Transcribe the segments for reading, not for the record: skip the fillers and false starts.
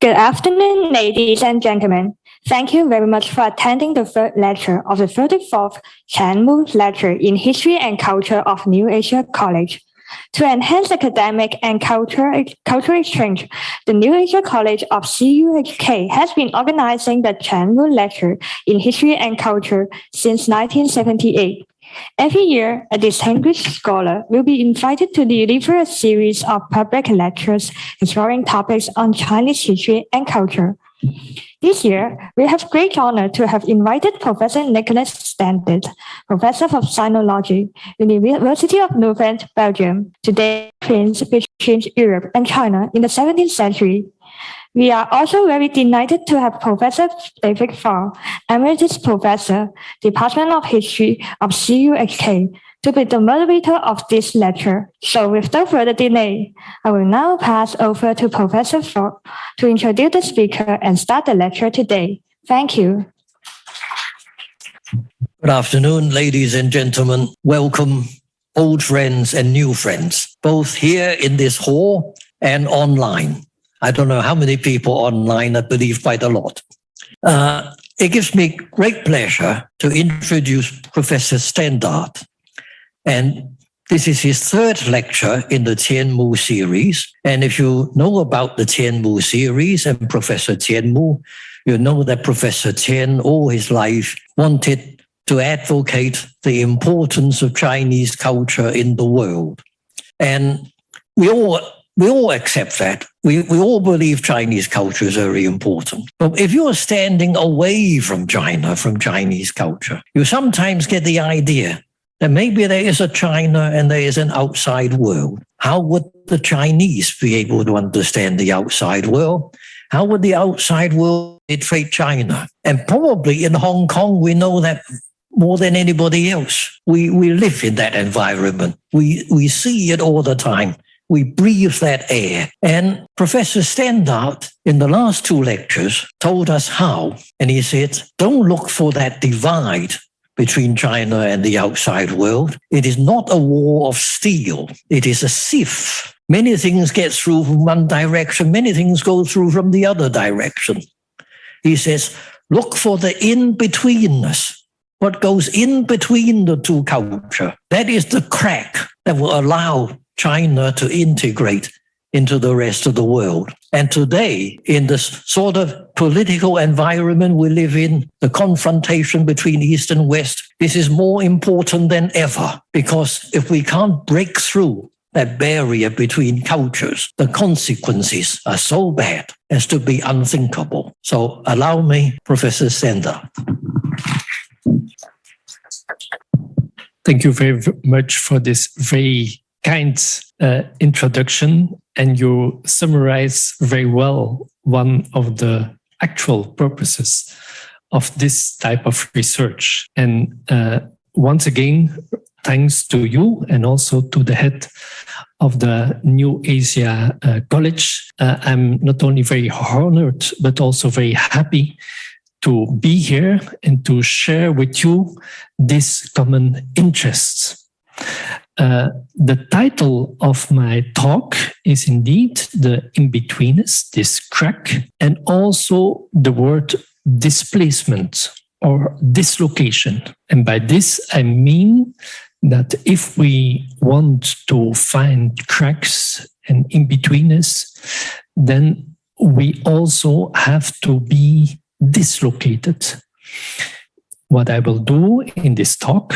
Good afternoon, ladies and gentlemen. Thank you very much for attending the third lecture of the 34th Chanmu Lecture in History and Culture of New Asia College. To enhance academic and cultural exchange, the New Asia College of CUHK has been organizing the Chanmu Lecture in History and Culture since 1978. Every year, a distinguished scholar will be invited to deliver a series of public lectures exploring topics on Chinese history and culture. This year, we have great honor to have invited Professor Nicholas Standard, Professor of Sinology, University of Leuven, Belgium, to date prince between Europe and China in the 17th century. We are also very delighted to have Professor David Farr, Emeritus Professor, Department of History of CUHK, to be the moderator of this lecture. So without further delay, I will now pass over to Professor Farr to introduce the speaker and start the lecture today. Thank you. Good afternoon, ladies and gentlemen. Welcome, old friends and new friends, both here in this hall and online. I don't know how many people online, I believe quite a lot. It gives me great pleasure to introduce Professor Standard. And this is his third lecture in the Tianmu series. And if you know about the Tianmu series and Professor Tianmu, you know that Professor Tian all his life wanted to advocate the importance of Chinese culture in the world. And we all accept that. We all believe Chinese culture is very important. But if you're standing away from China, from Chinese culture, you sometimes get the idea that maybe there is a China and there is an outside world. How would the Chinese be able to understand the outside world? How would the outside world penetrate China? And probably in Hong Kong, we know that more than anybody else. We live in that environment. We see it all the time. We breathe that air. And Professor Standard, in the last two lectures, told us how. And he said, don't look for that divide between China and the outside world. It is not a war of steel. It is a sieve. Many things get through from one direction. Many things go through from the other direction. He says, look for the in-betweenness. What goes in between the two cultures. That is the crack that will allow China to integrate into the rest of the world. And today, in this sort of political environment we live in, the confrontation between East and West, this is more important than ever, because if we can't break through that barrier between cultures, the consequences are so bad as to be unthinkable. So allow me, Professor Standard. Thank you very much for this very kind introduction, and you summarize very well one of the actual purposes of this type of research. And once again, thanks to you and also to the head of the New Asia College. I'm not only very honored, but also very happy to be here and to share with you these common interests. The title of my talk is indeed the in-betweenness, this crack, and also the word displacement or dislocation. And by this, I mean that if we want to find cracks and in-betweenness, then we also have to be dislocated. What I will do in this talk,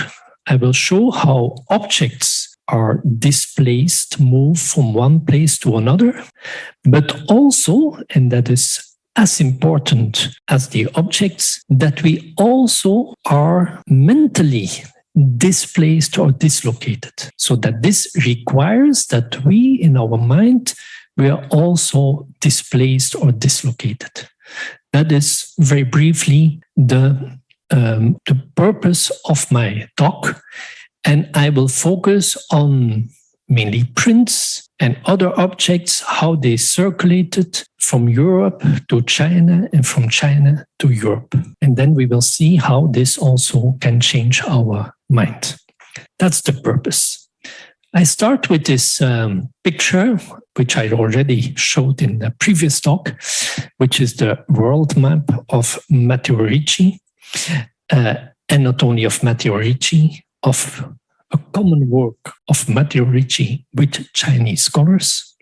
I will show how objects are displaced, move from one place to another, but also, and that is as important as the objects, that we also are mentally displaced or dislocated. So that this requires that we, in our mind, we are also displaced or dislocated. That is very briefly the purpose of my talk, and I will focus on mainly prints and other objects, how they circulated from Europe to China and from China to Europe. And then we will see how this also can change our mind. That's the purpose. I start with this picture, which I already showed in the previous talk, which is the world map of Matteo Ricci, and not only of Matteo Ricci, of a common work of Matteo Ricci with Chinese scholars.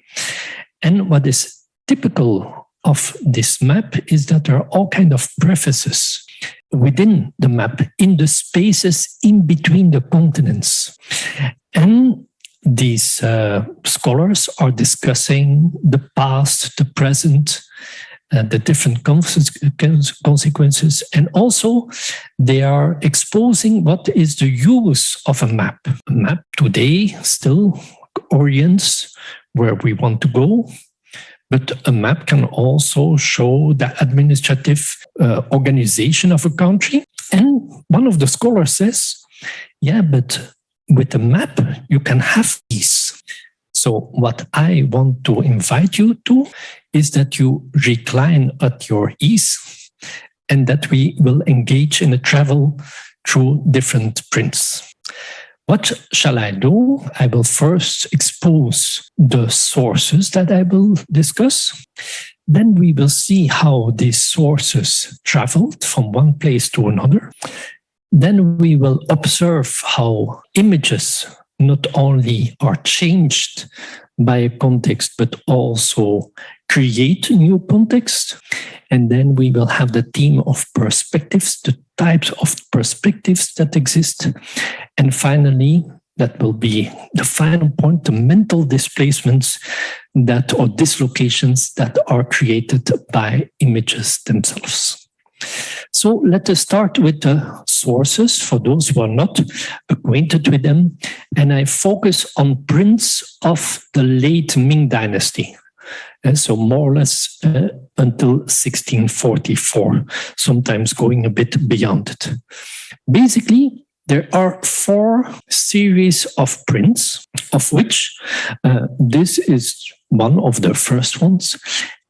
And what is typical of this map is that there are all kinds of prefaces within the map, in the spaces in between the continents. And these scholars are discussing the past, the present, the different consequences, and also they are exposing what is the use of a map. A map today still orients where we want to go, but a map can also show the administrative organization of a country. And one of the scholars says, yeah, but with a map, you can have peace. So what I want to invite you to is that you recline at your ease and that we will engage in a travel through different prints. What shall I do? I will first expose the sources that I will discuss. Then we will see how these sources traveled from one place to another. Then we will observe how images not only are changed by a context, but also create a new context. And then we will have the theme of perspectives, the types of perspectives that exist. And finally, that will be the final point, the mental displacements that or dislocations that are created by images themselves. So let us start with the sources for those who are not acquainted with them. And I focus on prints of the late Ming Dynasty. And so more or less until 1644, sometimes going a bit beyond it. Basically, there are 4 series of prints, of which this is one of the first ones.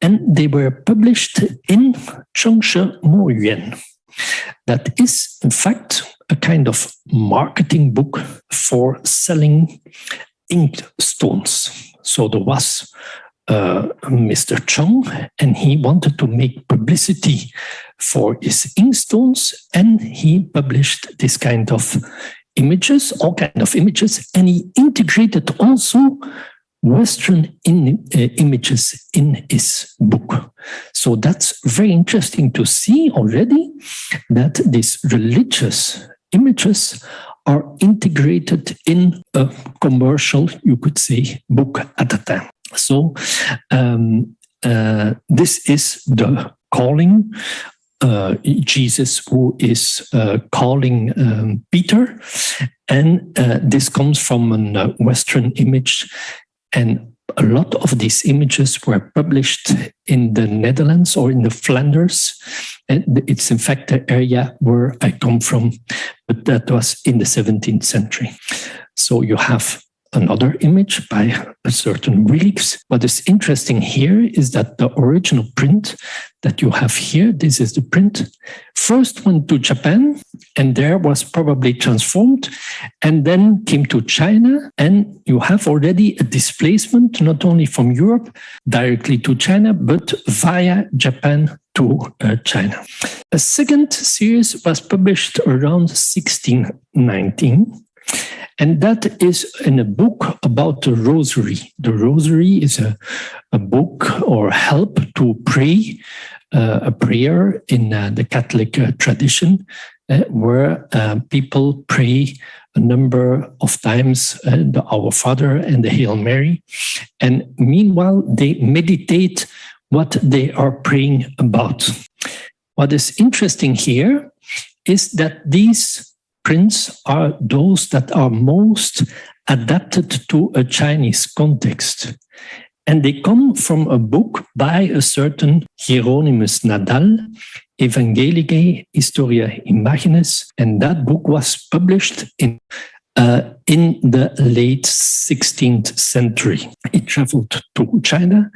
And they were published in Zhengshe Mo Yuan. That is, in fact, a kind of marketing book for selling inked stones. So there was Mr. Cheng, and he wanted to make publicity for his inkstones, and he published this kind of images, all kinds of images, and he integrated also Western images in his book. So that's very interesting to see already that these religious images are integrated in a commercial, you could say, book at the time. So this is the calling. Jesus who is calling Peter, and this comes from a Western image, and a lot of these images were published in the Netherlands or in the Flanders. And it's in fact the area where I come from, but that was in the 17th century. So you have another image by a certain relics. What is interesting here is that the original print that you have here, this is the print, first went to Japan and there was probably transformed and then came to China, and you have already a displacement not only from Europe directly to China, but via Japan to China. A second series was published around 1619. And that is in a book about the Rosary. The Rosary is a book or help to pray, a prayer in the Catholic tradition, where people pray a number of times the Our Father and the Hail Mary. And meanwhile, they meditate what they are praying about. What is interesting here is that these prints are those that are most adapted to a Chinese context. And they come from a book by a certain Hieronymus Nadal, Evangelicae Historia Imagines, and that book was published in the late 16th century. It traveled to China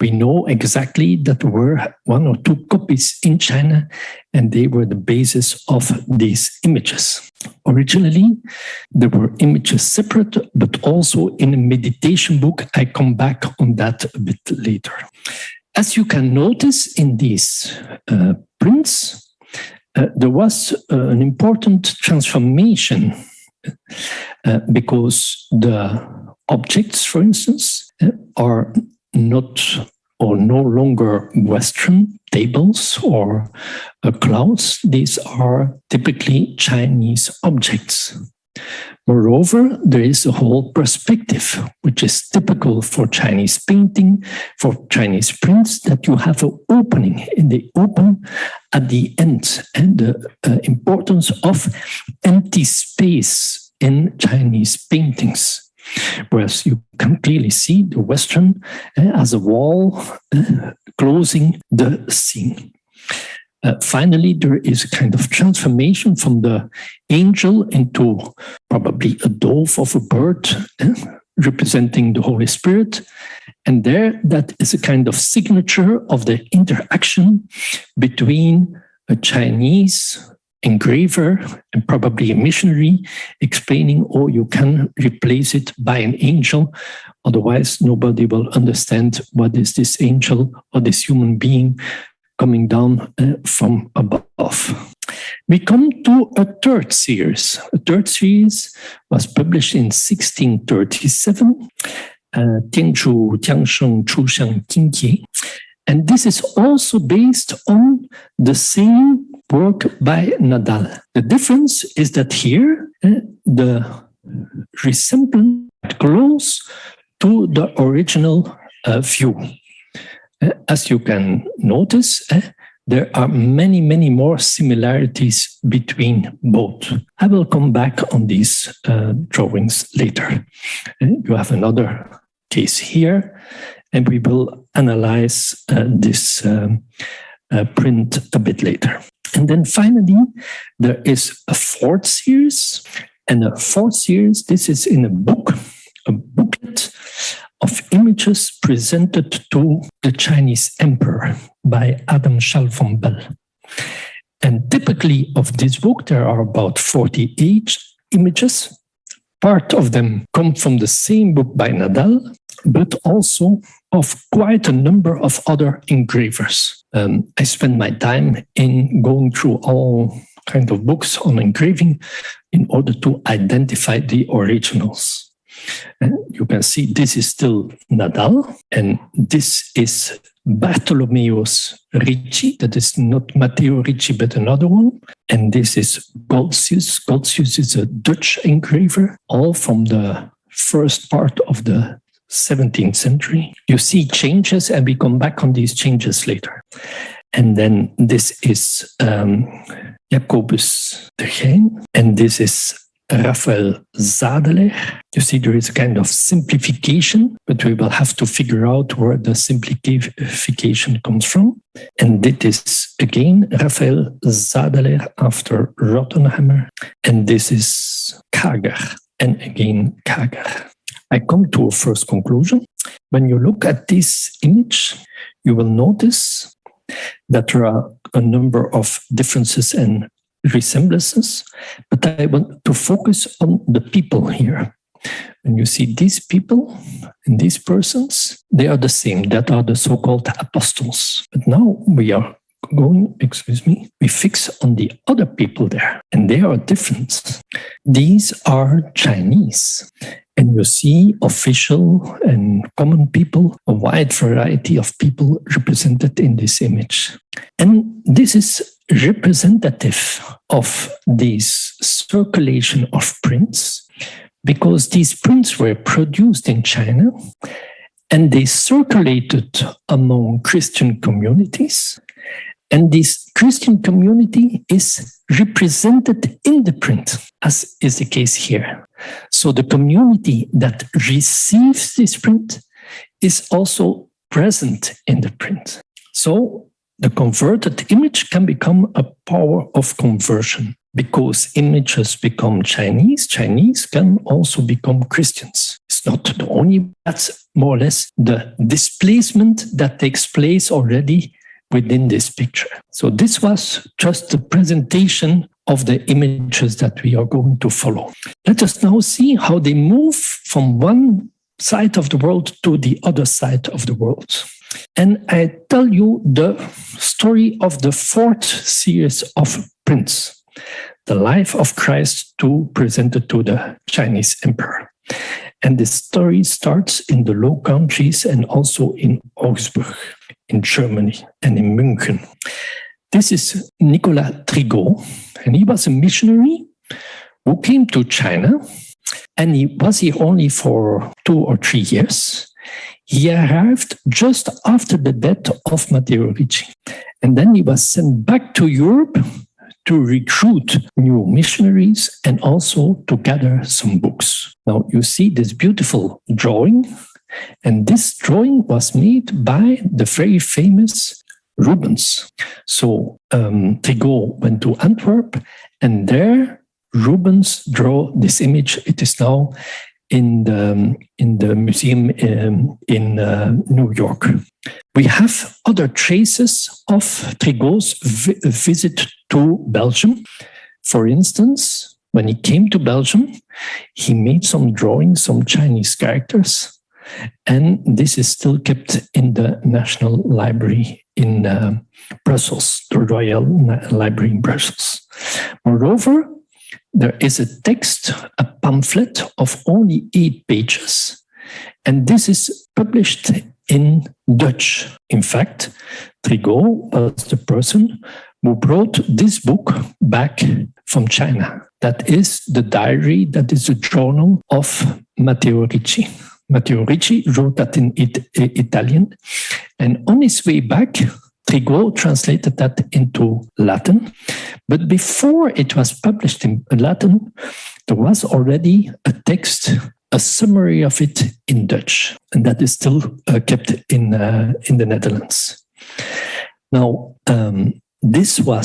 We know exactly that there were 1 or 2 copies in China, and they were the basis of these images. Originally, there were images separate, but also in a meditation book. I come back on that a bit later. As you can notice in these prints, there was an important transformation because the objects, for instance, are not or no longer Western tables or clouds. These are typically Chinese objects. Moreover, there is a whole perspective, which is typical for Chinese painting, for Chinese prints, that you have an opening, and they open at the end, and the importance of empty space in Chinese paintings. Whereas you can clearly see the Western as a wall closing the scene. Finally, there is a kind of transformation from the angel into probably a dove of a bird, representing the Holy Spirit. And there, that is a kind of signature of the interaction between a Chinese engraver and probably a missionary explaining, oh, you can replace it by an angel. Otherwise, nobody will understand what is this angel or this human being coming down from above. We come to a third series. A third series was published in 1637, Tianzhu Jiangsheng Chuxiang Jingjie. And this is also based on the same work by Nadal. The difference is that here the resemblance is close to the original view. As you can notice, there are many, many more similarities between both. I will come back on these drawings later. You have another case here, and we will analyze this print a bit later. And then finally, there is a fourth series. And a fourth series, this is in a booklet of images presented to the Chinese emperor by Adam Chalfont-Bell. And typically of this book, there are about 48 images. Part of them come from the same book by Nadal, but also of quite a number of other engravers. I spent my time in going through all kinds of books on engraving in order to identify the originals. And you can see this is still Nadal, and this is Bartholomeus Ricci. That is not Matteo Ricci, but another one. And this is Goltzius. Goltzius is a Dutch engraver, all from the first part of the 17th century. You see changes, and we come back on these changes later. And then this is Jacobus de Geyn, and this is Raphael Zadeler. You see, there is a kind of simplification, but we will have to figure out where the simplification comes from. And this is again Raphael Zadeler after Rottenhammer, and this is Kager, and again Kager. I come to a first conclusion. When you look at this image, you will notice that there are a number of differences and resemblances, but I want to focus on the people here. When you see these people and these persons, they are the same. That are the so-called apostles. But now we are going, we fix on the other people there, and they are different. These are Chinese. And you see official and common people, a wide variety of people represented in this image. And this is representative of this circulation of prints, because these prints were produced in China and they circulated among Christian communities. And this Christian community is represented in the print, as is the case here. So the community that receives this print is also present in the print. So the converted image can become a power of conversion. Because images become Chinese, Chinese can also become Christians. It's It's not the only, that's more or less the displacement that takes place already within this picture. So this was just the presentation of the images that we are going to follow. Let us now see how they move from one side of the world to the other side of the world. And I tell you the story of the fourth series of prints, the life of Christ presented to the Chinese emperor. And the story starts in the Low Countries and also in Augsburg, in Germany, and in München. This is Nicolas Trigault, and he was a missionary who came to China, and he was here only for 2 or 3 years. He arrived just after the death of Matteo Ricci, and then he was sent back to Europe to recruit new missionaries and also to gather some books. Now you see this beautiful drawing, and this drawing was made by the very famous Rubens. So Trigault went to Antwerp, and there Rubens drew this image. It is now in the museum in New York. We have other traces of Trigault's visit to Belgium. For instance, when he came to Belgium, he made some drawings, some Chinese characters, and this is still kept in the National Library in Brussels, the Royal Library in Brussels. Moreover, there is a text, a pamphlet of only 8 pages, and this is published in Dutch. In fact, Trigault was the person who brought this book back from China. That is the diary, that is the journal of Matteo Ricci. Matteo Ricci wrote that in Italian, and on his way back, Trigault translated that into Latin. But before it was published in Latin, there was already a text, a summary of it in Dutch, and that is still kept in the Netherlands. Now, this book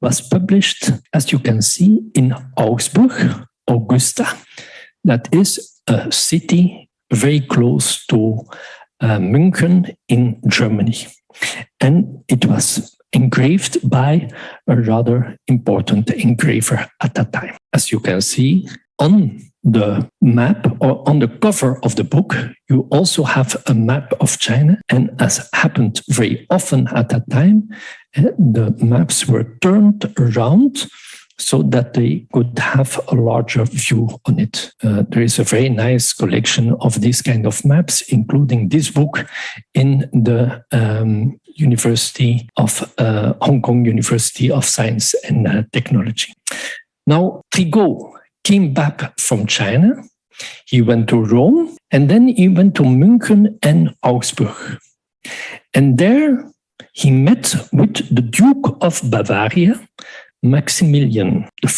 was published, as you can see, in Augsburg, Augusta. That is a city very close to München in Germany. And it was engraved by a rather important engraver at that time. As you can see, on the map or on the cover of the book, you also have a map of China. And as happened very often at that time, the maps were turned around so that they could have a larger view on it. There is a very nice collection of these kind of maps, including this book in the University of Hong Kong University of Science and Technology. Now, Trigault came back from China. He went to Rome, and then he went to München and Augsburg. And there he met with the Duke of Bavaria, Maximilian I,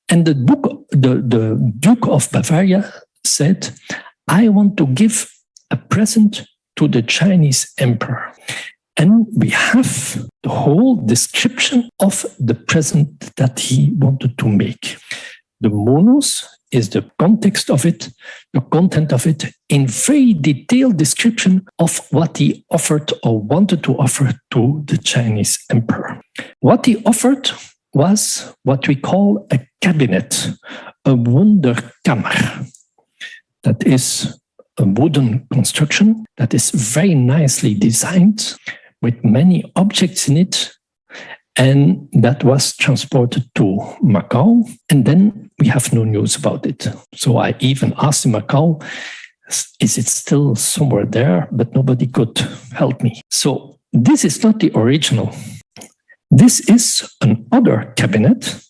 and the Duke of Bavaria said, I want to give a present to the Chinese emperor. And we have the whole description of the present that he wanted to make. The monos is the context of it, the content of it, in very detailed description of what he offered or wanted to offer to the Chinese emperor. What he offered was what we call a cabinet, a Wunderkammer. That is a wooden construction that is very nicely designed with many objects in it, and that was transported to Macau, and then we have no news about it. So I even asked in Macau, is it still somewhere there? But nobody could help me. So this is not the original. This is another cabinet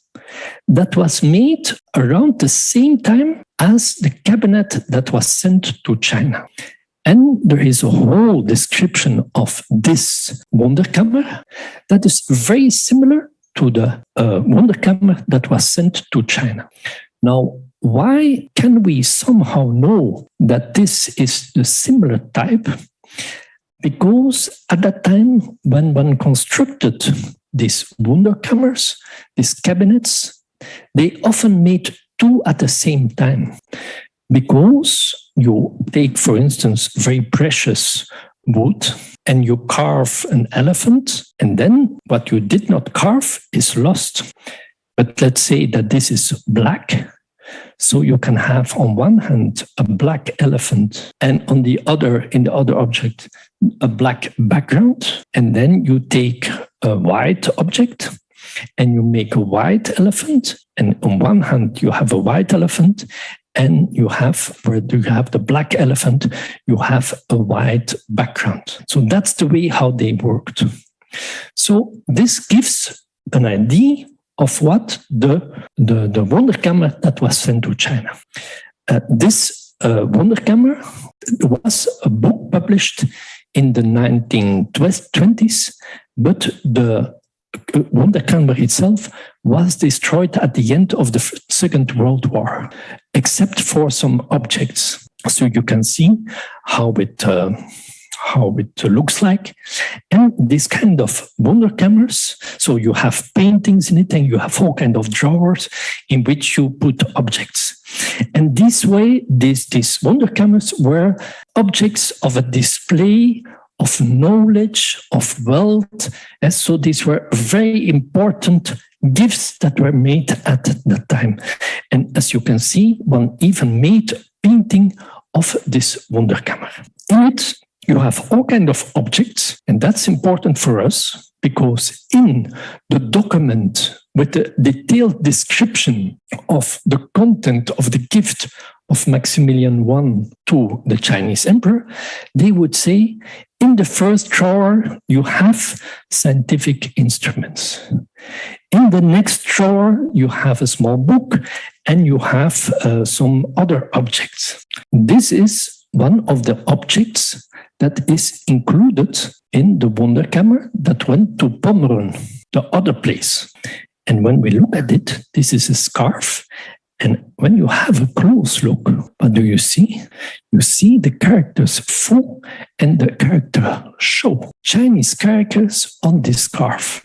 that was made around the same time as the cabinet that was sent to China. And there is a whole description of this Wunderkammer that is very similar to the Wunderkammer that was sent to China. Now, why can we somehow know that this is the similar type? Because at that time, when one constructed these Wunderkammers, these cabinets, they often made two at the same time. Because you take, for instance, very precious wood and you carve an elephant, and then what you did not carve is lost. But let's say that this is black. So you can have on one hand a black elephant and on the other, in the other object, a black background. And then you take a white object and you make a white elephant. And on one hand, you have a white elephant, and you have, where you have the black elephant, you have a white background. So that's the way how they worked. So this gives an idea of what the Wunderkammer that was sent to China. This Wunderkammer was a book published in the 1920s, but the Wunderkammer itself was destroyed at the end of the Second World War, except for some objects. So you can see how it looks like. And this kind of Wunderkammers, so you have paintings in it and you have all kind of drawers in which you put objects. And this way, these Wunderkammers were objects of a display of knowledge, of wealth. And so these were very important gifts that were made at that time. And as you can see, one even made a painting of this Wunderkammer. In it, you have all kinds of objects, and that's important for us because in the document with the detailed description of the content of the gift of Maximilian I to the Chinese emperor, they would say, in the first drawer, you have scientific instruments. In the next drawer, you have a small book and you have some other objects. This is one of the objects that is included in the Wunderkammer that went to Pommern, the other place. And when we look at it, this is a scarf. And when you have a close look, what do you see? You see the characters Fu and the character Shou, Chinese characters on this scarf.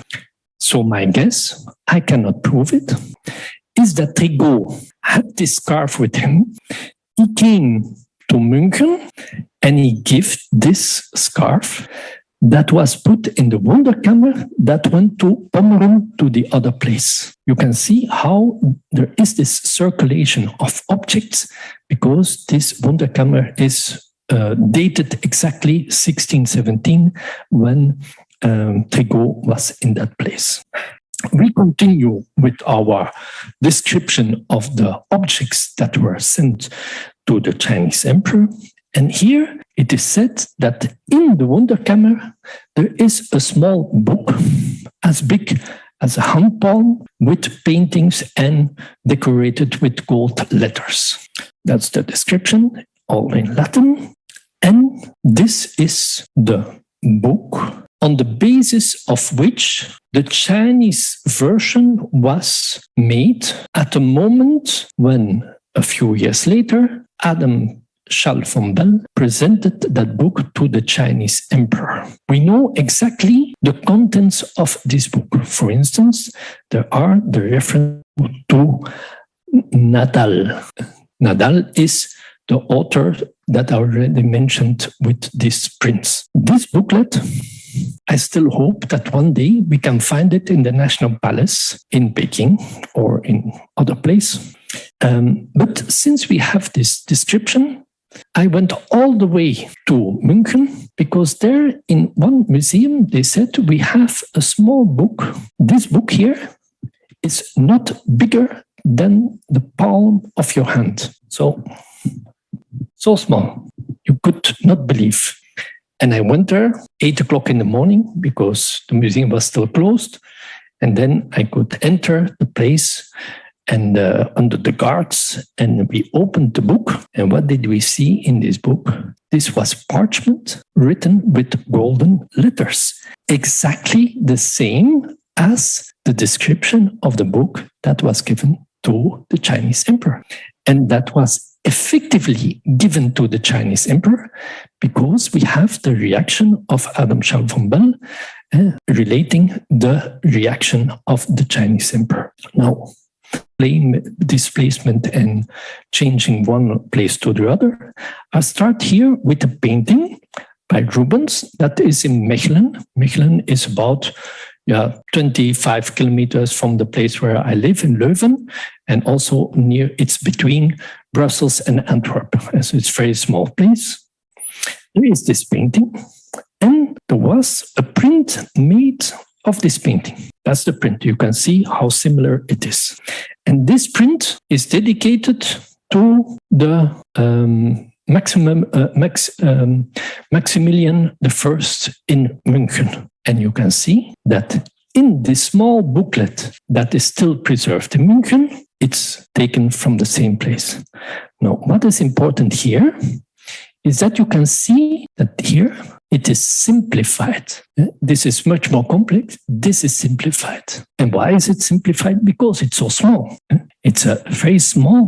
So my guess, I cannot prove it, is that Rigaud had this scarf with him. He came to München and he gave this scarf that was put in the Wunderkammer that went to Pommern, to the other place. You can see how there is this circulation of objects because this Wunderkammer is dated exactly 1617 when Rigaud was in that place. We continue with our description of the objects that were sent to the Chinese emperor. And here it is said that in the Wunderkammer, there is a small book as big as a hand palm with paintings and decorated with gold letters. That's the description, all in Latin. And this is the book on the basis of which the Chinese version was made at a moment when, a few years later, Adam Charles von Bell presented that book to the Chinese emperor. We know exactly the contents of this book. For instance, there are the reference to Nadal. Nadal is the author that I already mentioned with this prince. This booklet, I still hope that one day we can find it in the National Palace in Peking or in other place. But since we have this description, I went all the way to München because there in one museum, they said we have a small book. This book here is not bigger than the palm of your hand. So small, you could not believe. And I went there 8 o'clock in the morning because the museum was still closed. And then I could enter the place and under the guards, and we opened the book. And what did we see in this book? This was parchment written with golden letters, exactly the same as the description of the book that was given to the Chinese emperor. And that was effectively given to the Chinese emperor because we have the reaction of Adam Charles von Bell relating the reaction of the Chinese emperor. Now, displacement and changing one place to the other. I start here with a painting by Rubens that is in Mechelen. Mechelen is about 25 kilometers from the place where I live in Leuven, and also it's between Brussels and Antwerp. So it's a very small place. There is this painting, and there was a print made of this painting. That's the print. You can see how similar it is. And this print is dedicated to the Maximilian I in München. And you can see that in this small booklet that is still preserved in München, it's taken from the same place. Now, what is important here is that you can see that here it is simplified. This is much more complex. This is simplified. And why is it simplified? Because it's so small. It's a very small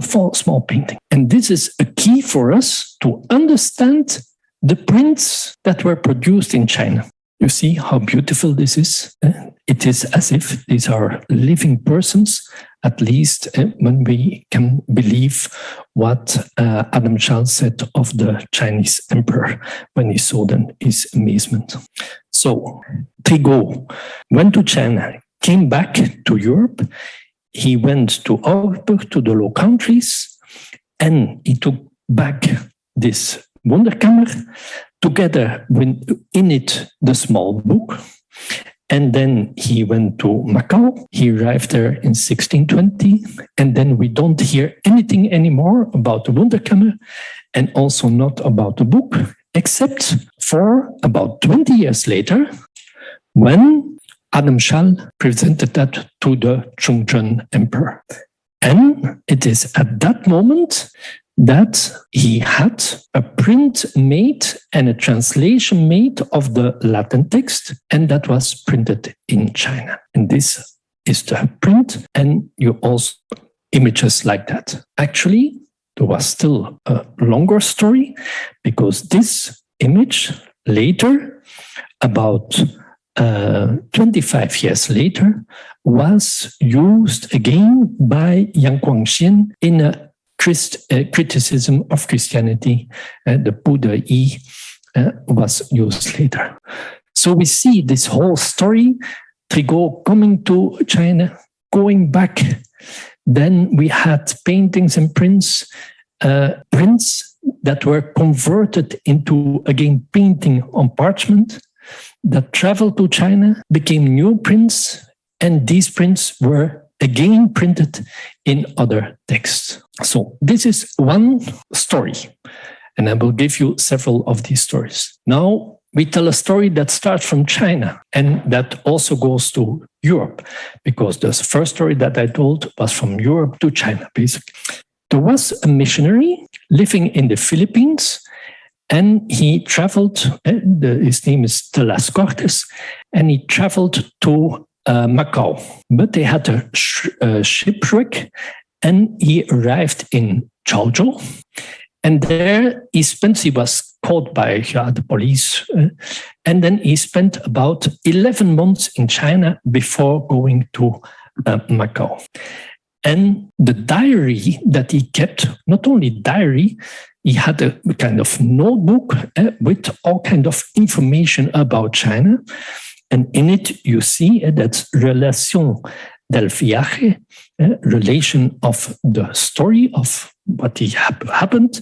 painting. And this is a key for us to understand the prints that were produced in China. You see how beautiful this is? It is as if these are living persons, at least when we can believe what Adam Schall said of the Chinese emperor when he saw them, his amazement. So Trigault went to China, came back to Europe. He went to Augsburg, to the Low Countries, and he took back this Wunderkammer, together with in it the small book. And then he went to Macau. He arrived there in 1620. And then we don't hear anything anymore about the Wunderkammer, and also not about the book, except for about 20 years later, when Adam Schall presented that to the Chongzhen emperor. And it is at that moment that he had a print made and a translation made of the Latin text, and that was printed in China. And this is the print, and you also images like that. Actually, there was still a longer story, because this image later, about 25 years later, was used again by Yang Guangxian in a criticism of Christianity. The Buddha was used later. So we see this whole story, Trigault coming to China, going back. Then we had paintings and prints that were converted into, again, painting on parchment, that traveled to China, became new prints, and these prints were again printed in other texts. So this is one story, and I will give you several of these stories. Now we tell a story that starts from China and that also goes to Europe, because the first story that I told was from Europe to China, basically. There was a missionary living in the Philippines, and he traveled, his name is De las Cortes, and he traveled to Macau. But they had a shipwreck, and he arrived in Chaozhou. And there he was caught by the police. And then he spent about 11 months in China before going to Macau. And the diary that he kept, not only diary, he had a kind of notebook with all kind of information about China. And in it, you see that's Relation del Viaje, relation of the story of what happened,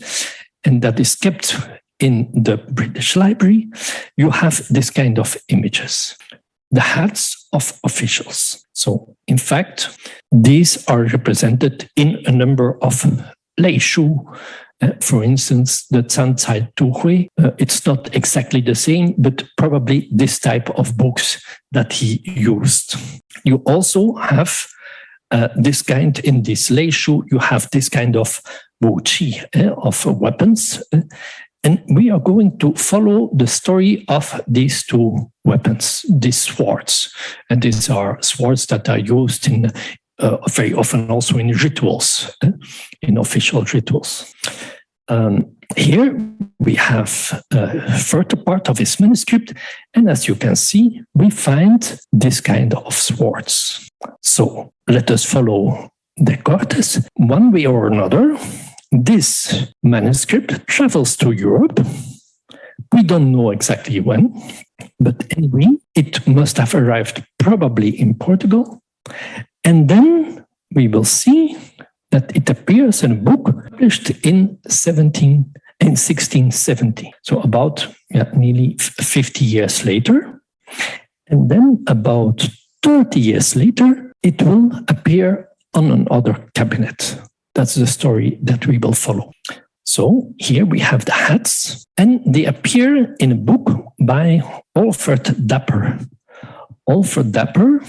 and that is kept in the British Library. You have this kind of images. The hats of officials. So, in fact, these are represented in a number of leishu. For instance, the Zhancai Tuhui, it's not exactly the same, but probably this type of books that he used. You also have this kind, in this leishu, you have this kind of wuqi, of weapons. And we are going to follow the story of these two weapons, these swords. And these are swords that are used in very often also in rituals, in official rituals. Here we have a further part of his manuscript, and as you can see, we find this kind of swords. So let us follow Descartes, one way or another, this manuscript travels to Europe. We don't know exactly when, but anyway, it must have arrived probably in Portugal. And then we will see that it appears in a book published in 1670. So about nearly 50 years later. And then about 30 years later, it will appear on another cabinet. That's the story that we will follow. So here we have the hats, and they appear in a book by Alfred Dapper. Alfred Dapper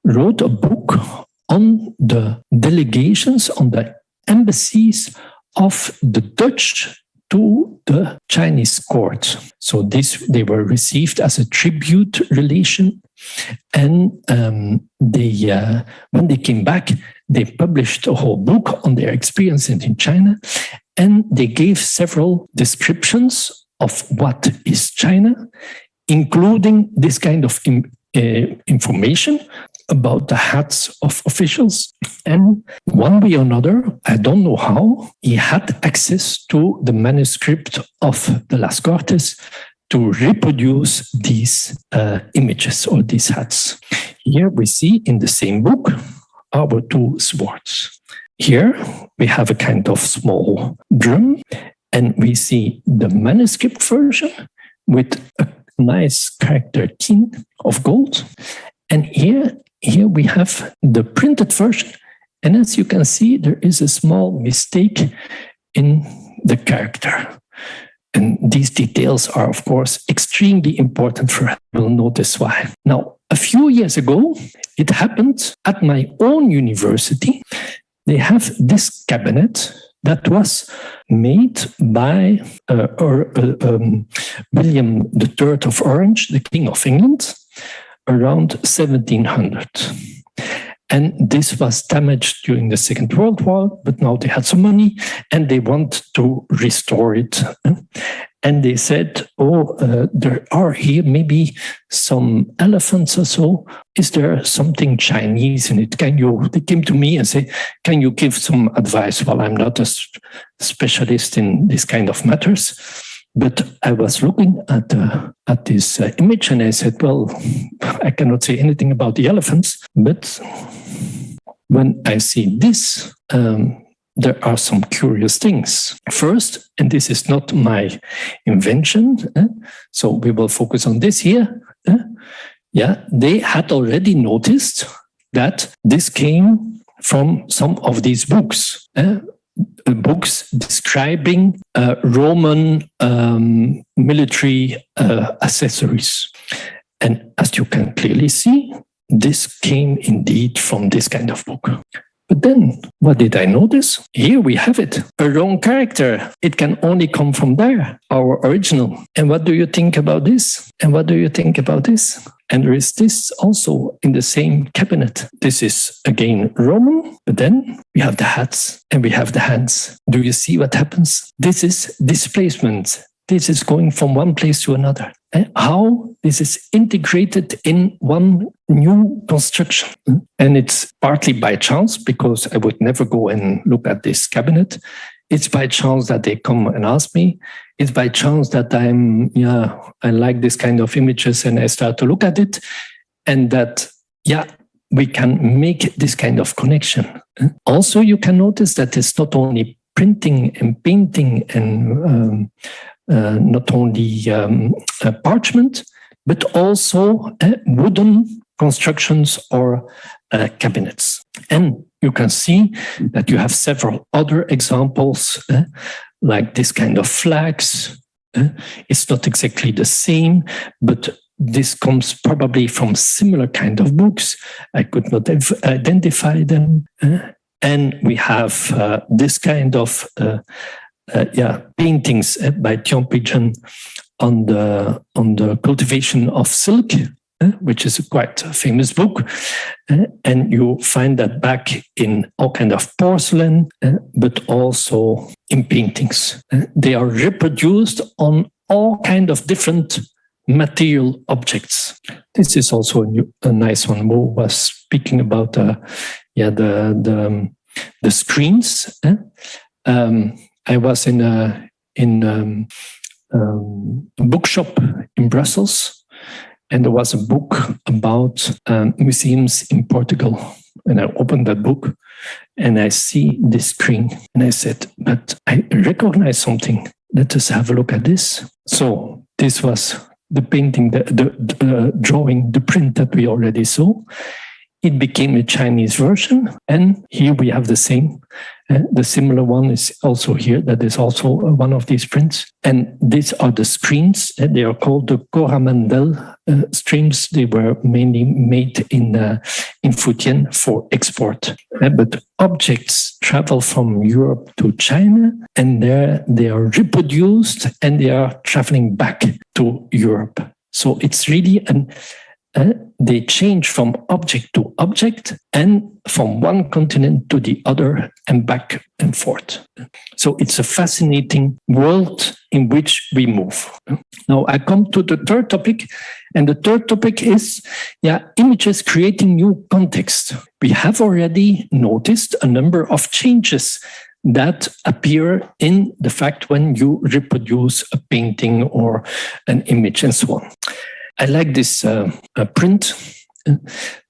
wrote a book on the delegations, on the embassies of the Dutch to the Chinese court. So they were received as a tribute relation. And when they came back, they published a whole book on their experiences in China. And they gave several descriptions of what is China, including this kind of information about the hats of officials. And one way or another, I don't know how, he had access to the manuscript of the Las Cortes to reproduce these images or these hats. Here we see in the same book our two swords. Here we have a kind of small drum, and we see the manuscript version with a nice character key of gold. And here we have the printed version. And as you can see, there is a small mistake in the character. And these details are, of course, extremely important for us. We'll notice why. Now, a few years ago, it happened at my own university. They have this cabinet that was made by William III of Orange, the King of England, around 1700. And this was damaged during the Second World War, but now they had some money and they want to restore it. And they said, there are here maybe some elephants or so. Is there something Chinese in it? They came to me and say, can you give some advice? Well, I'm not a specialist in this kind of matters. But I was looking at this image and I said, well, I cannot say anything about the elephants. But when I see this, there are some curious things. First, and this is not my invention, so we will focus on this here. They had already noticed that this came from some of these books. Books describing Roman military accessories. And as you can clearly see, this came indeed from this kind of book. But then, what did I notice? Here we have it, a wrong character. It can only come from there, our original. And what do you think about this? And what do you think about this? And there is this also in the same cabinet. This is again Roman, but then we have the hats and we have the hands. Do you see what happens? This is displacement. This is going from one place to another. And how this is integrated in one new construction. And it's partly by chance, because I would never go and look at this cabinet. It's by chance that they come and ask me. It's by chance that I like this kind of images and I start to look at it. And that, we can make this kind of connection. Also, you can notice that it's not only printing and painting and not only parchment, but also wooden constructions or cabinets. And you can see that you have several other examples, like this kind of flags. It's not exactly the same, but this comes probably from similar kind of books. I could not identify them. And we have this kind of paintings by Tian Pigeon on the cultivation of silk, which is a quite famous book. And you find that back in all kind of porcelain, but also in paintings. They are reproduced on all kind of different material objects. This is also a nice one. Mo was speaking about the screens. I was in a bookshop in Brussels, and there was a book about museums in Portugal. And I opened that book and I see this screen and I said, but I recognize something. Let us have a look at this. So this was the painting, the drawing, the print that we already saw. It became a Chinese version. And here we have the same. The similar one is also here. That is also one of these prints. And these are the screens. They are called the Coromandel streams. They were mainly made in Fujian for export. But objects travel from Europe to China, and there they are reproduced and they are traveling back to Europe. So it's really they change from object to object and from one continent to the other and back and forth. So it's a fascinating world in which we move. Now I come to the third topic, and the third topic is images creating new context. We have already noticed a number of changes that appear in the fact when you reproduce a painting or an image and so on. I like this print.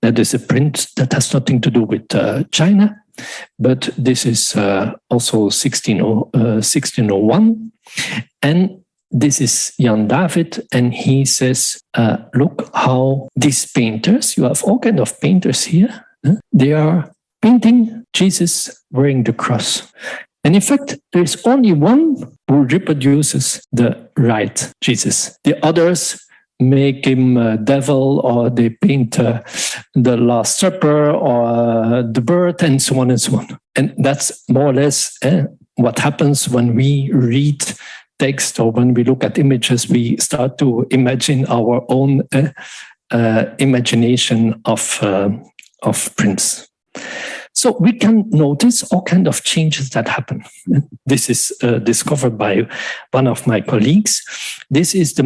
That is a print that has nothing to do with China, but this is also 1601. And this is Jan David, and he says, look how these painters, you have all kinds of painters here, they are painting Jesus wearing the cross. And in fact, there is only one who reproduces the right Jesus. The others make him a devil, or they paint the Last Supper or the bird, and so on and so on. And that's more or less what happens when we read text or when we look at images. We start to imagine our own imagination of prints. So we can notice all kinds of changes that happen. This is discovered by one of my colleagues. This is the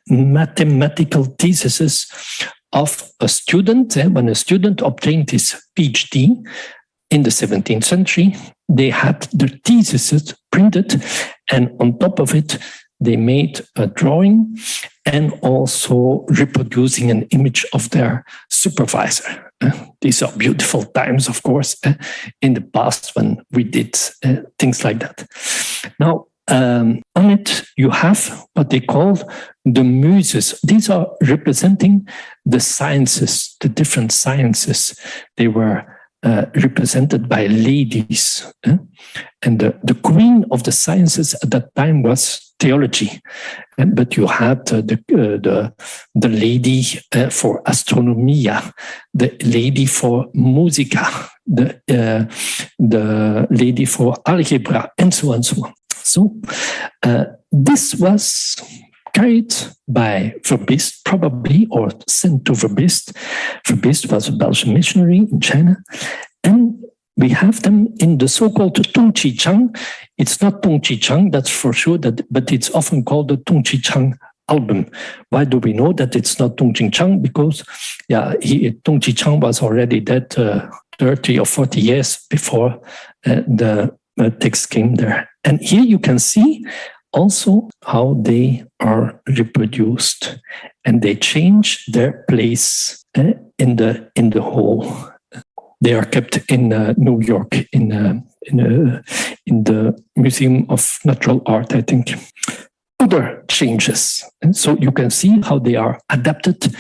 mathematical thesis of a student. When a student obtained his PhD in the 17th century, they had their theses printed, and on top of it, they made a drawing and also reproducing an image of their supervisor. These are beautiful times, of course, in the past when we did things like that. Now, on it, you have what they call the muses. These are representing the sciences, the different sciences. They were represented by ladies. And the queen of the sciences at that time was theology. But you had the lady for astronomia, the lady for musica, the lady for algebra, and so on and so on. So this was carried by Verbist, probably, or sent to Verbist. Verbist was a Belgian missionary in China. And we have them in the so-called Tongqi Chang. It's not Tongqi Chang, that's for sure, but it's often called the Tongqi Chang album. Why do we know that it's not Tongqi Chang? Because Tongqi Chang was already dead 30 or 40 years before the text came there. And here you can see also how they are reproduced, and they change their place in the whole. They are kept in New York in the Museum of Natural Art, I think. Other changes, and so you can see how they are adapted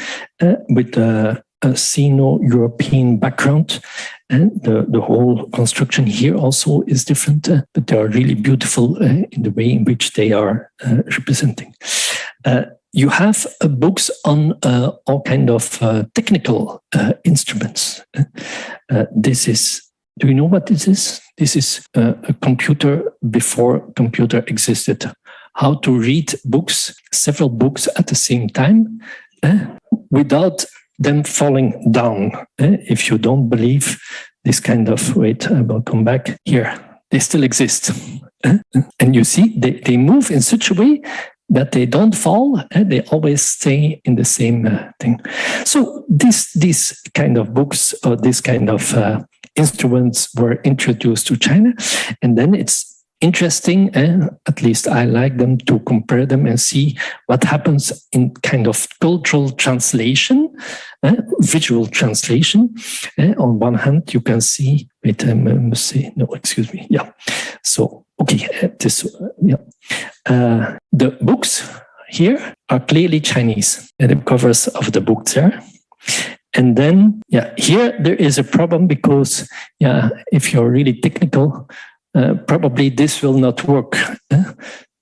with a Sino-European background, and the whole construction here also is different, but they are really beautiful in the way in which they are representing. You have books on all kind of technical instruments. This is, do you know what this is? This is a computer before computer existed. How to read books, several books at the same time, without them falling down. If you don't believe this kind of, wait, I will come back here. They still exist. And you see, they move in such a way that they don't fall, they always stay in the same thing. So these kind of books or this kind of instruments were introduced to China, and then it's interesting, at least I like them, to compare them and see what happens in kind of cultural translation, visual translation. On one hand, you can see, wait, I must say, no, excuse me, yeah. So, okay, the books here are clearly Chinese, and the covers of the books there. And then, here there is a problem because, if you're really technical, probably this will not work.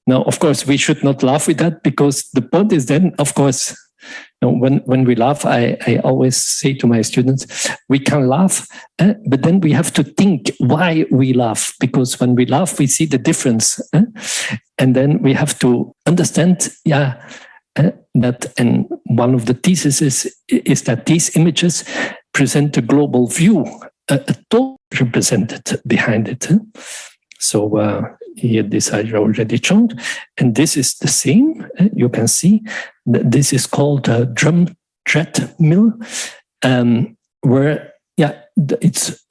Now, of course, we should not laugh with that, because the point is then, of course, when we laugh, I always say to my students, we can laugh, but then we have to think why we laugh, because when we laugh, we see the difference. And then we have to understand, that, and one of the theses is that these images present a global view, a total represented behind it. So here, this I already showed, and this is the same. You can see that this is called a drum treadmill, where it's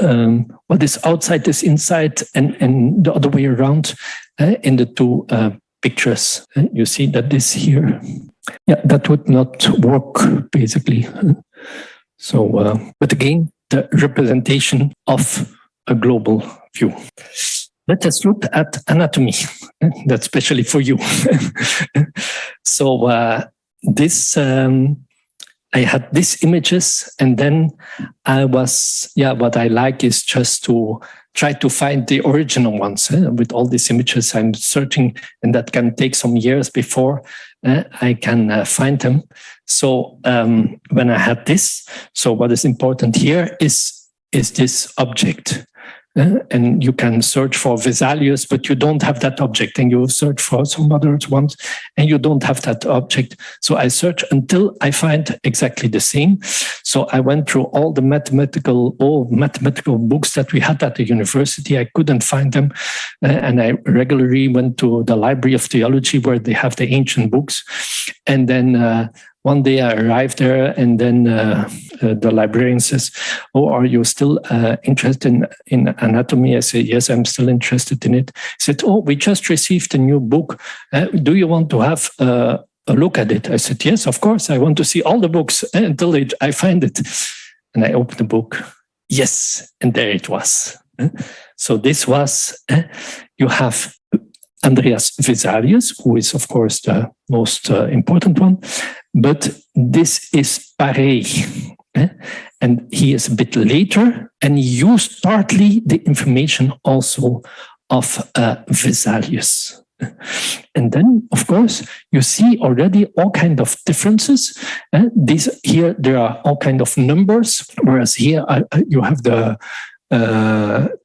what is outside is inside, and the other way around in the two pictures. You see that this here, that would not work basically. So, but again, the representation of a global view. Let us look at anatomy. That's especially for you. So this, I had these images, and then I was, what I like is just to try to find the original ones. With all these images, I'm searching, and that can take some years before I can find them. So when I had this, so what is important here is this object. And you can search for Vesalius, but you don't have that object, and you search for some other ones, and you don't have that object. So I search until I find exactly the same. So I went through all the mathematical books that we had at the university. I couldn't find them, and I regularly went to the Library of Theology, where they have the ancient books. And then one day I arrived there, and then the librarian says, "Oh, are you still interested in anatomy?" I said, "Yes, I'm still interested in it." He said, "Oh, we just received a new book. Do you want to have a look at it?" I said, "Yes, of course. I want to see all the books until I find it." And I opened the book. Yes, and there it was. So this was, you have Andreas Vesalius, who is, of course, the most important one. But this is Paré, and he is a bit later, and he used partly the information also of Vesalius. And then, of course, you see already all kind of differences. These here, there are all kind of numbers, whereas here you have the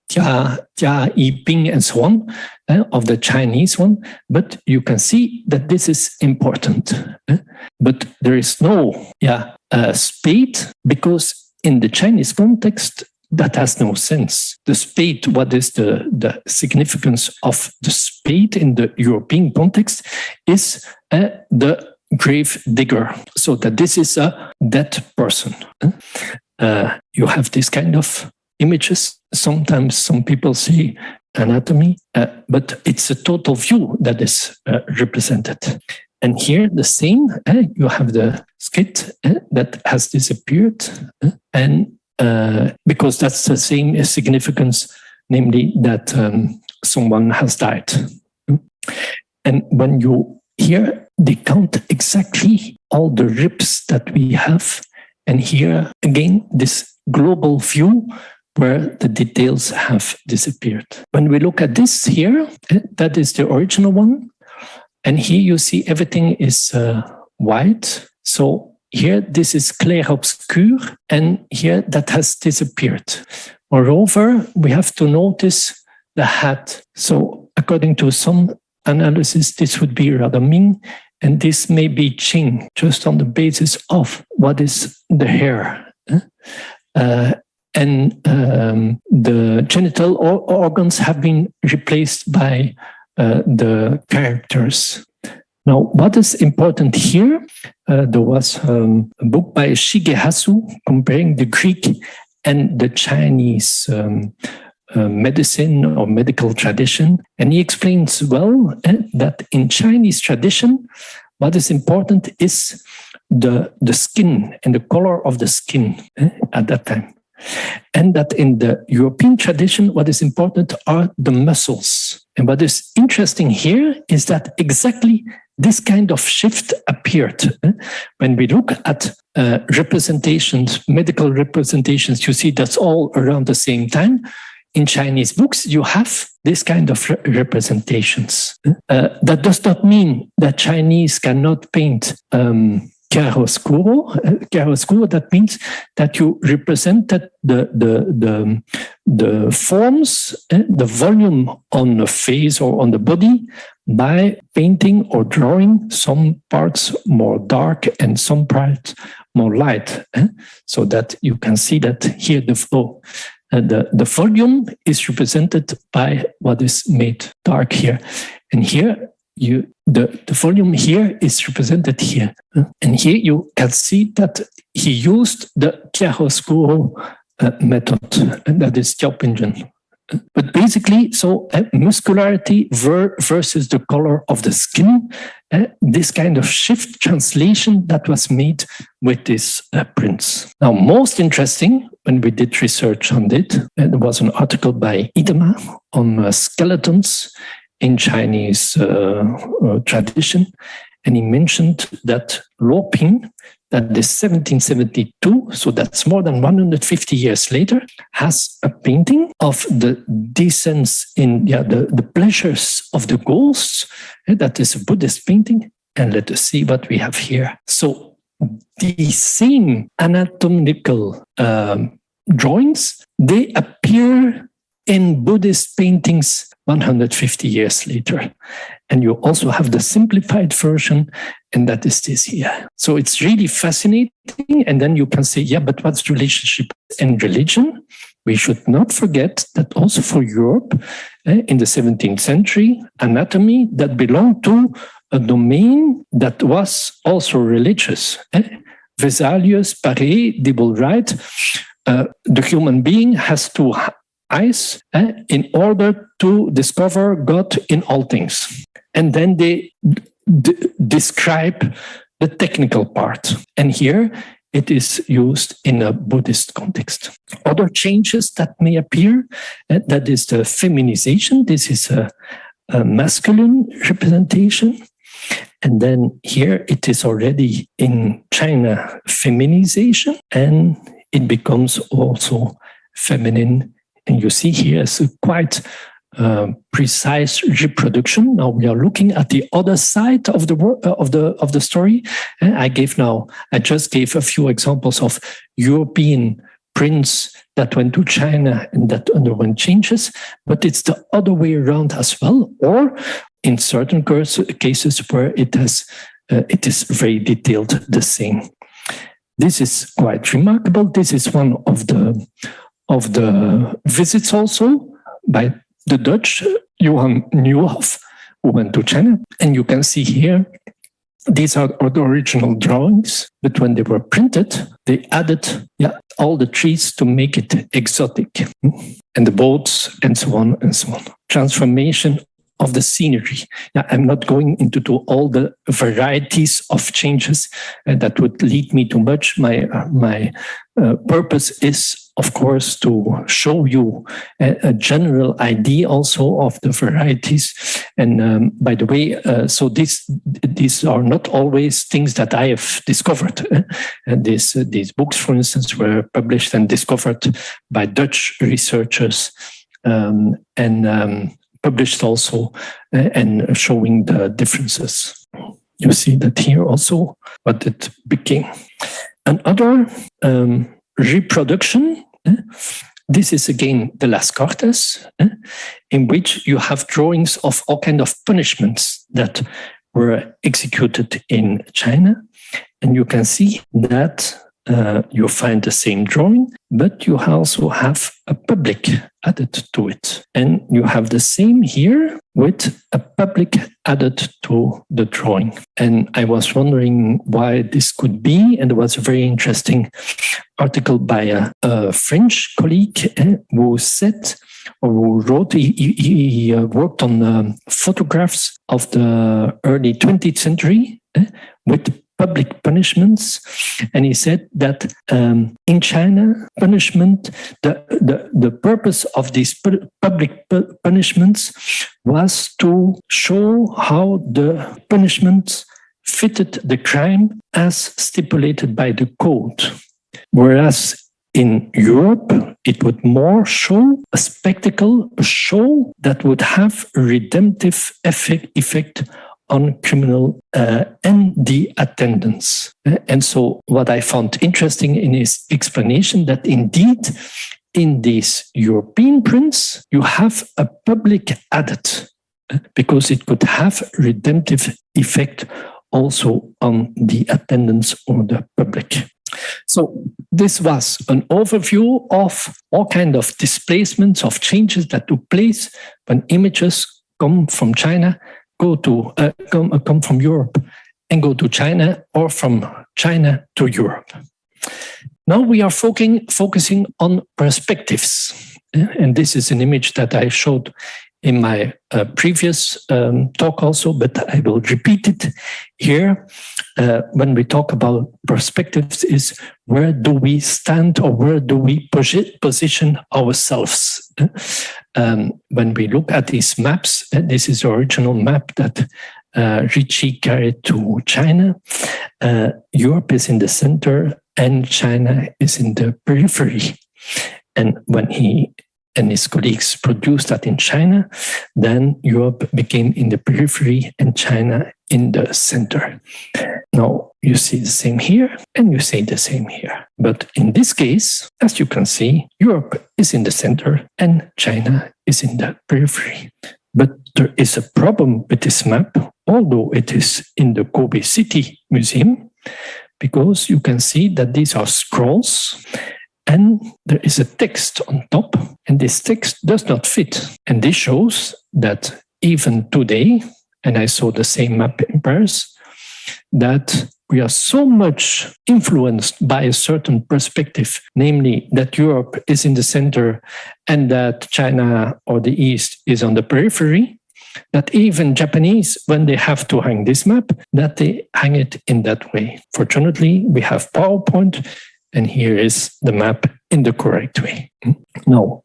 Jia, Yi, Ping, and so on, of the Chinese one. But you can see that this is important. But there is no spade, because in the Chinese context, that has no sense. The spade, what is the significance of the spade in the European context, is the grave digger. So that this is a dead person. You have this kind of images. Sometimes some people say anatomy, but it's a total view that is represented. And here the same, you have the skit that has disappeared, and because that's the same significance, namely that someone has died. And when you here, they count exactly all the ribs that we have, and here again this global view where the details have disappeared. When we look at this here, that is the original one. And here you see everything is white. So here, this is clair obscur, and here that has disappeared. Moreover, we have to notice the hat. So according to some analysis, this would be Radaming, and this may be Qing, just on the basis of what is the hair. And the genital organs have been replaced by the characters. Now, what is important here, there was a book by Shigehasu comparing the Greek and the Chinese medicine or medical tradition. And he explains well that in Chinese tradition, what is important is the skin and the color of the skin at that time. And that in the European tradition, what is important are the muscles. And what is interesting here is that exactly this kind of shift appeared. When we look at representations, medical representations, you see that's all around the same time. In Chinese books, you have this kind of representations. That does not mean that Chinese cannot paint chiaroscuro. Chiaroscuro, that means that you represented the forms, the volume on the face or on the body by painting or drawing some parts more dark and some parts more light, so that you can see that here the flow. The volume is represented by what is made dark here. And here, the volume here is represented here. And here you can see that he used the chiaroscuro method, and that is Xiaopingzhen. But basically, so muscularity versus the color of the skin, this kind of shift translation that was made with these prints. Now, most interesting, when we did research on it, there was an article by Idema on skeletons in Chinese tradition, and he mentioned that Loping, that is 1772, so that's more than 150 years later, has a painting of the descents in the pleasures of the ghosts. That is a Buddhist painting. And let us see what we have here. So the same anatomical drawings, they appear in Buddhist paintings 150 years later. And you also have the simplified version, and that is this here. So it's really fascinating. And then you can say, yeah, but what's the relationship and religion? We should not forget that also for Europe, in the 17th century, anatomy that belonged to a domain that was also religious. Vesalius, Paré, they will write, the human being has two eyes in order to discover God in all things. And then they describe the technical part. And here it is used in a Buddhist context. Other changes that may appear, that is the feminization. This is a masculine representation. And then here it is already in China feminization, and it becomes also feminine. And you see here is a quite precise reproduction. Now we are looking at the other side of the story. I just gave a few examples of European prints that went to China and that underwent changes, but it's the other way around as well. Or in certain cases where it is very detailed the same. This is quite remarkable. This is one of the visits also by the Dutch, Johan Nieuwhof, who went to China. And you can see here, these are the original drawings, but when they were printed, they added all the trees to make it exotic. And the boats and so on and so on. Transformation of the scenery. I'm not going into all the varieties of changes that would lead me too much. My purpose is, of course, to show you a general idea also of the varieties. And by the way, so these are not always things that I have discovered. And these books, for instance, were published and discovered by Dutch researchers and published also and showing the differences. You see that here also what it became. Another reproduction. This is again the Las Cortes, in which you have drawings of all kinds of punishments that were executed in China. And you can see that you find the same drawing, but you also have a public added to it. And you have the same here, with a public added to the drawing. And I was wondering why this could be, and there was a very interesting article by a French colleague who said, or who wrote, he worked on photographs of the early 20th century with public punishments, and he said that in China, punishment, the purpose of these public punishments was to show how the punishments fitted the crime as stipulated by the code, whereas in Europe, it would more show a spectacle, a show that would have a redemptive effect on criminal and the attendants. And so what I found interesting in his explanation that indeed in these European prints, you have a public added because it could have redemptive effect also on the attendants or the public. So this was an overview of all kinds of displacements, of changes that took place when images come from China, come from Europe and go to China, or from China to Europe. Now we are focusing on perspectives. And this is an image that I showed in my previous talk also, but I will repeat it here. When we talk about perspectives, is where do we stand or where do we position ourselves? When we look at these maps, this is the original map that Ritchie carried to China. Europe is in the center and China is in the periphery. And when he and his colleagues produced that in China, then Europe became in the periphery and China in the center. Now, you see the same here and you see the same here. But in this case, as you can see, Europe is in the center and China is in the periphery. But there is a problem with this map, although it is in the Kobe City Museum, because you can see that these are scrolls and there is a text on top, and this text does not fit. And this shows that even today, and I saw the same map in Paris, that we are so much influenced by a certain perspective, namely that Europe is in the center and that China or the East is on the periphery, that even Japanese, when they have to hang this map, that they hang it in that way. Fortunately, we have PowerPoint, and here is the map in the correct way. Now,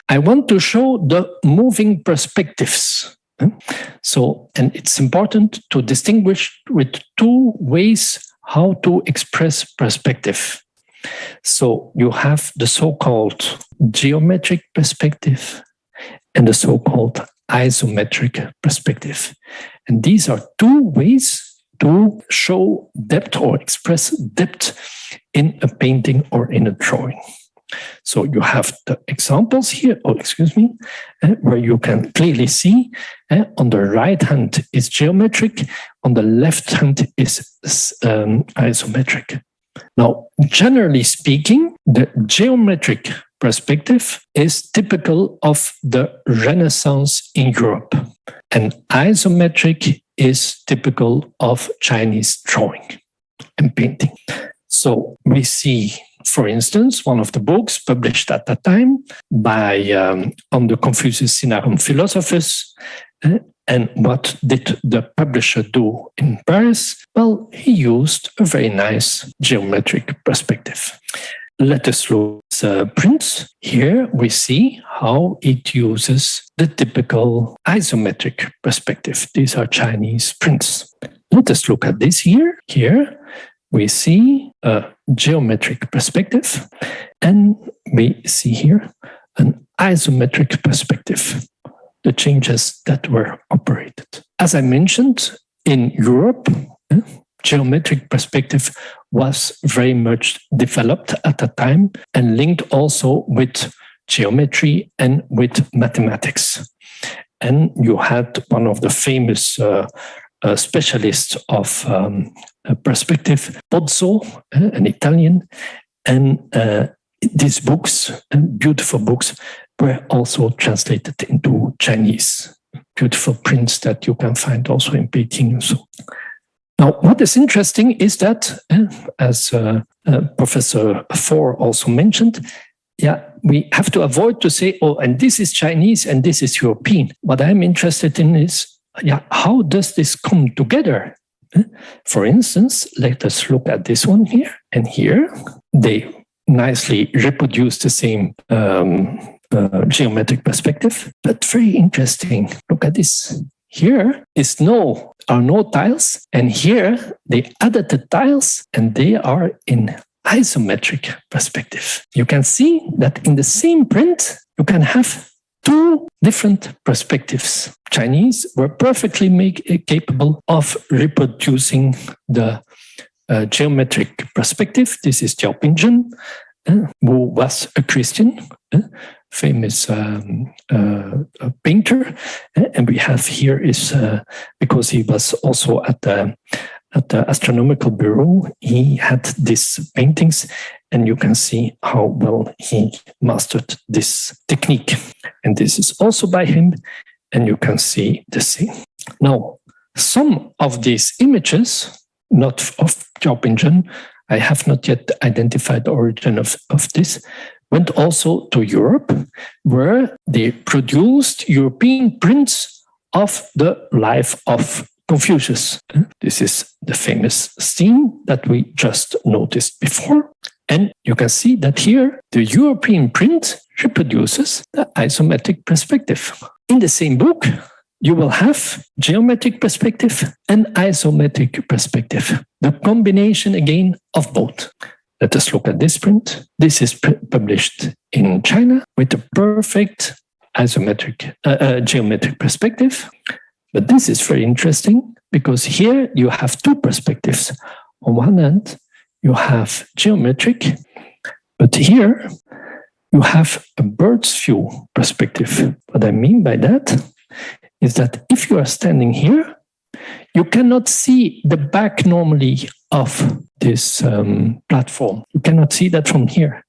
I want to show the moving perspectives. So, and it's important to distinguish with two ways how to express perspective. So you have the so-called geometric perspective and the so-called isometric perspective. And these are two ways to show depth or express depth in a painting or in a drawing. So you have the examples here, where you can clearly see on the right hand is geometric, on the left hand is isometric. Now, generally speaking, the geometric perspective is typical of the Renaissance in Europe, and isometric is typical of Chinese drawing and painting. So we see, for instance, one of the books published at that time by on the Confucius-Sinarum philosophers. And what did the publisher do in Paris? Well, he used a very nice geometric perspective. Let us look at the prints. Here we see how it uses the typical isometric perspective. These are Chinese prints. Let us look at this here. Here we see a geometric perspective, and we see here an isometric perspective, the changes that were operated. As I mentioned, in Europe, geometric perspective was very much developed at that time and linked also with geometry and with mathematics. And you had one of the famous specialists of perspective, Pozzo, an Italian, and these books, beautiful books, were also translated into Chinese. beautiful prints that you can find also in Beijing. So now, what is interesting is that, as Professor Faure also mentioned, we have to avoid to say, oh, and this is Chinese and this is European. What I'm interested in is, how does this come together? For instance, let us look at this one here. And here, they nicely reproduce the same geometric perspective, but very interesting. Look at this. Here are no tiles, and here they added the tiles, and they are in isometric perspective. You can see that in the same print, you can have two different perspectives. Chinese were perfectly capable of reproducing the geometric perspective. This is Jiao Pingzhen, who was a Christian, famous painter. And we have here is, because he was also at the Astronomical Bureau, he had these paintings, and you can see how well he mastered this technique. And this is also by him, and you can see the same. Now, some of these images, not of Jiao Pingzhen, I have not yet identified the origin of this, went also to Europe, where they produced European prints of the life of Confucius. This is the famous scene that we just noticed before. And you can see that here, the European print reproduces the isometric perspective. In the same book, you will have geometric perspective and isometric perspective, the combination again of both. Let us look at this print. This is published in China with a perfect isometric geometric perspective. But this is very interesting because here you have two perspectives. On one hand, you have geometric, but here you have a bird's view perspective. What I mean by that is that if you are standing here, you cannot see the back normally of this platform. You cannot see that from here.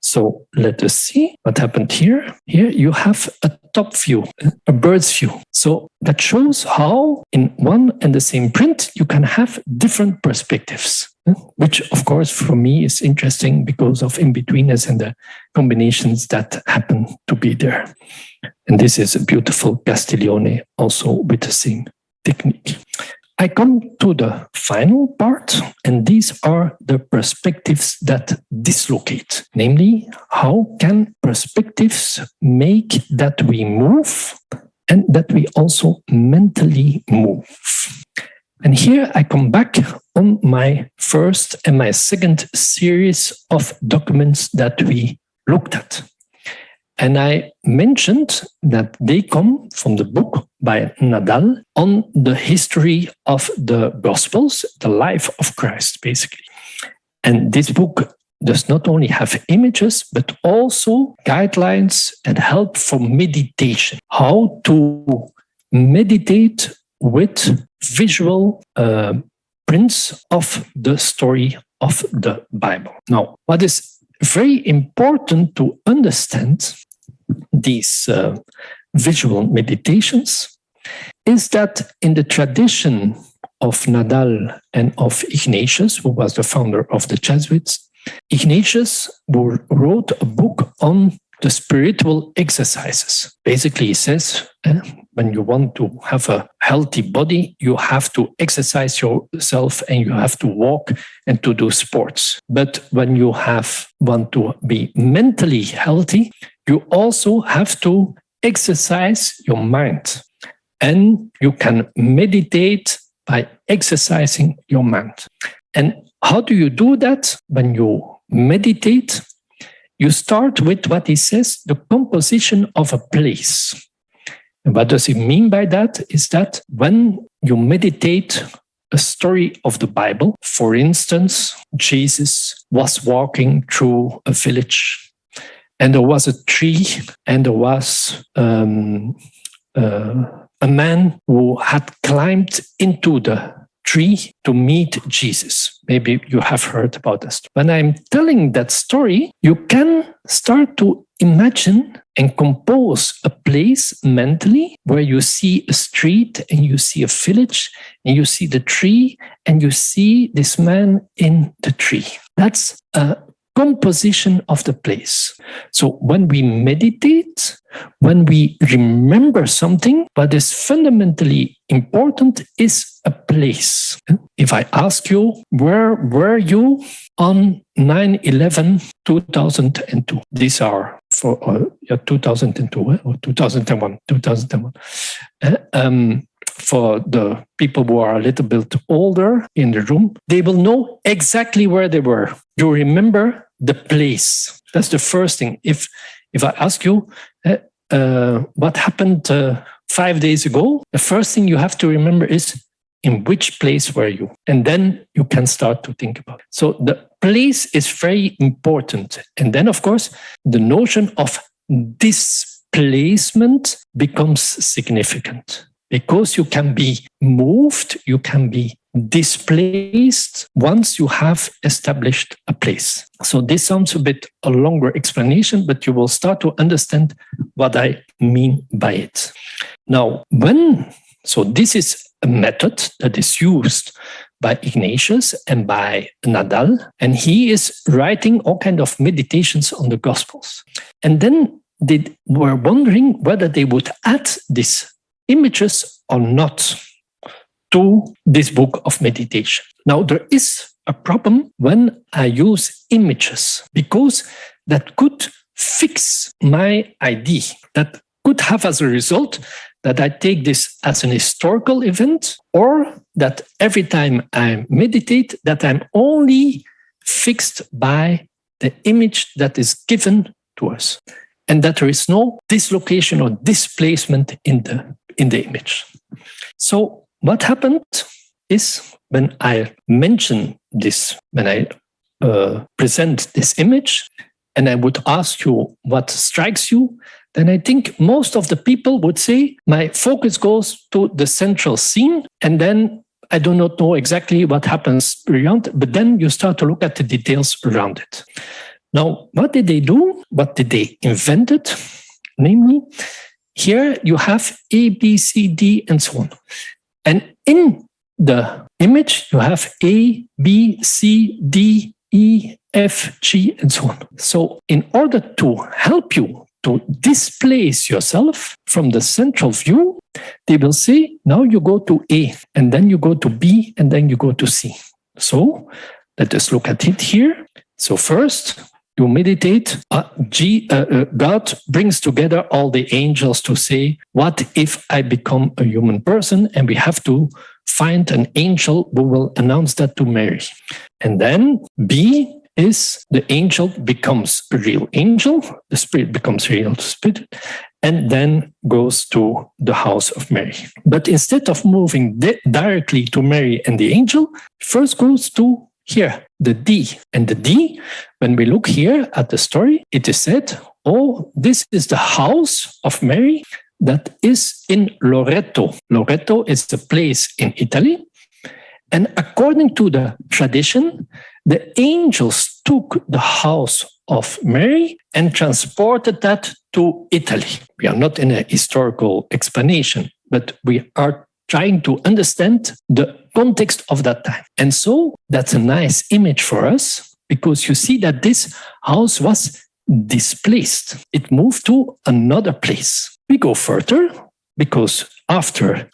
So let us see what happened here. Here you have a top view, a bird's view. So that shows how in one and the same print, you can have different perspectives, which of course for me is interesting because of in-betweenness and the combinations that happen to be there. And this is a beautiful Castiglione also with the same technique. I come to the final part, and these are the perspectives that dislocate. Namely, how can perspectives make that we move and that we also mentally move? And here I come back on my first and my second series of documents that we looked at. And I mentioned that they come from the book by Nadal on the history of the Gospels, the life of Christ, basically. And this book does not only have images, but also guidelines and help for meditation, how to meditate with visual prints of the story of the Bible. Now, what is very important to understand these visual meditations is that in the tradition of Nadal and of Ignatius, who was the founder of the Jesuits, Ignatius wrote a book on the spiritual exercises. Basically, he says, when you want to have a healthy body, you have to exercise yourself and you have to walk and to do sports. But when you want to be mentally healthy, you also have to exercise your mind. And you can meditate by exercising your mind. And how do you do that? When you meditate, you start with what he says, the composition of a place. And what does he mean by that? Is that when you meditate a story of the Bible, for instance, Jesus was walking through a village and there was a tree and there was a man who had climbed into the tree to meet Jesus. Maybe you have heard about this. When I'm telling that story, you can start to imagine and compose a place mentally where you see a street and you see a village and you see the tree and you see this man in the tree. That's a composition of the place. So when we meditate, when we remember something, what is fundamentally important is a place. If I ask you, where were you on 9/11, 2002? These are for 2002 or 2001, 2001. For the people who are a little bit older in the room, they will know exactly where they were. You remember the place. That's the first thing. If I ask you what happened 5 days ago, the first thing you have to remember is in which place were you? And then you can start to think about it. So the place is very important. And then, of course, the notion of displacement becomes significant because you can be moved, you can be displaced once you have established a place. So this sounds a bit a longer explanation, but you will start to understand what I mean by it. Now, so this is a method that is used by Ignatius and by Nadal, and he is writing all kinds of meditations on the Gospels. And then they were wondering whether they would add these images or not to this book of meditation. Now, there is a problem when I use images because that could fix my idea. That could have as a result that I take this as an historical event, or that every time I meditate, that I'm only fixed by the image that is given to us, and that there is no dislocation or displacement in the image. So what happened is when I mention this, when I present this image, and I would ask you what strikes you, then I think most of the people would say my focus goes to the central scene, and then I do not know exactly what happens beyond, but then you start to look at the details around it. Now, what did they do? What did they invent it? Namely, here you have A, B, C, D, and so on. And in the image, you have A, B, C, D, E, F, G, and so on. So in order to help you to displace yourself from the central view, they will say, now you go to A, and then you go to B, and then you go to C. So let us look at it here. So first, you meditate. God brings together all the angels to say, what if I become a human person? And we have to find an angel who will announce that to Mary. And then B is the angel becomes a real angel, the spirit becomes a real spirit, and then goes to the house of Mary. But instead of moving directly to Mary and the angel, first goes to here, the D. And the D, when we look here at the story, it is said, oh, this is the house of Mary that is in Loreto. Loreto is the place in Italy. And according to the tradition, the angels took the house of Mary and transported that to Italy. We are not in a historical explanation, but we are trying to understand the context of that time. And so that's a nice image for us because you see that this house was displaced. It moved to another place. We go further because after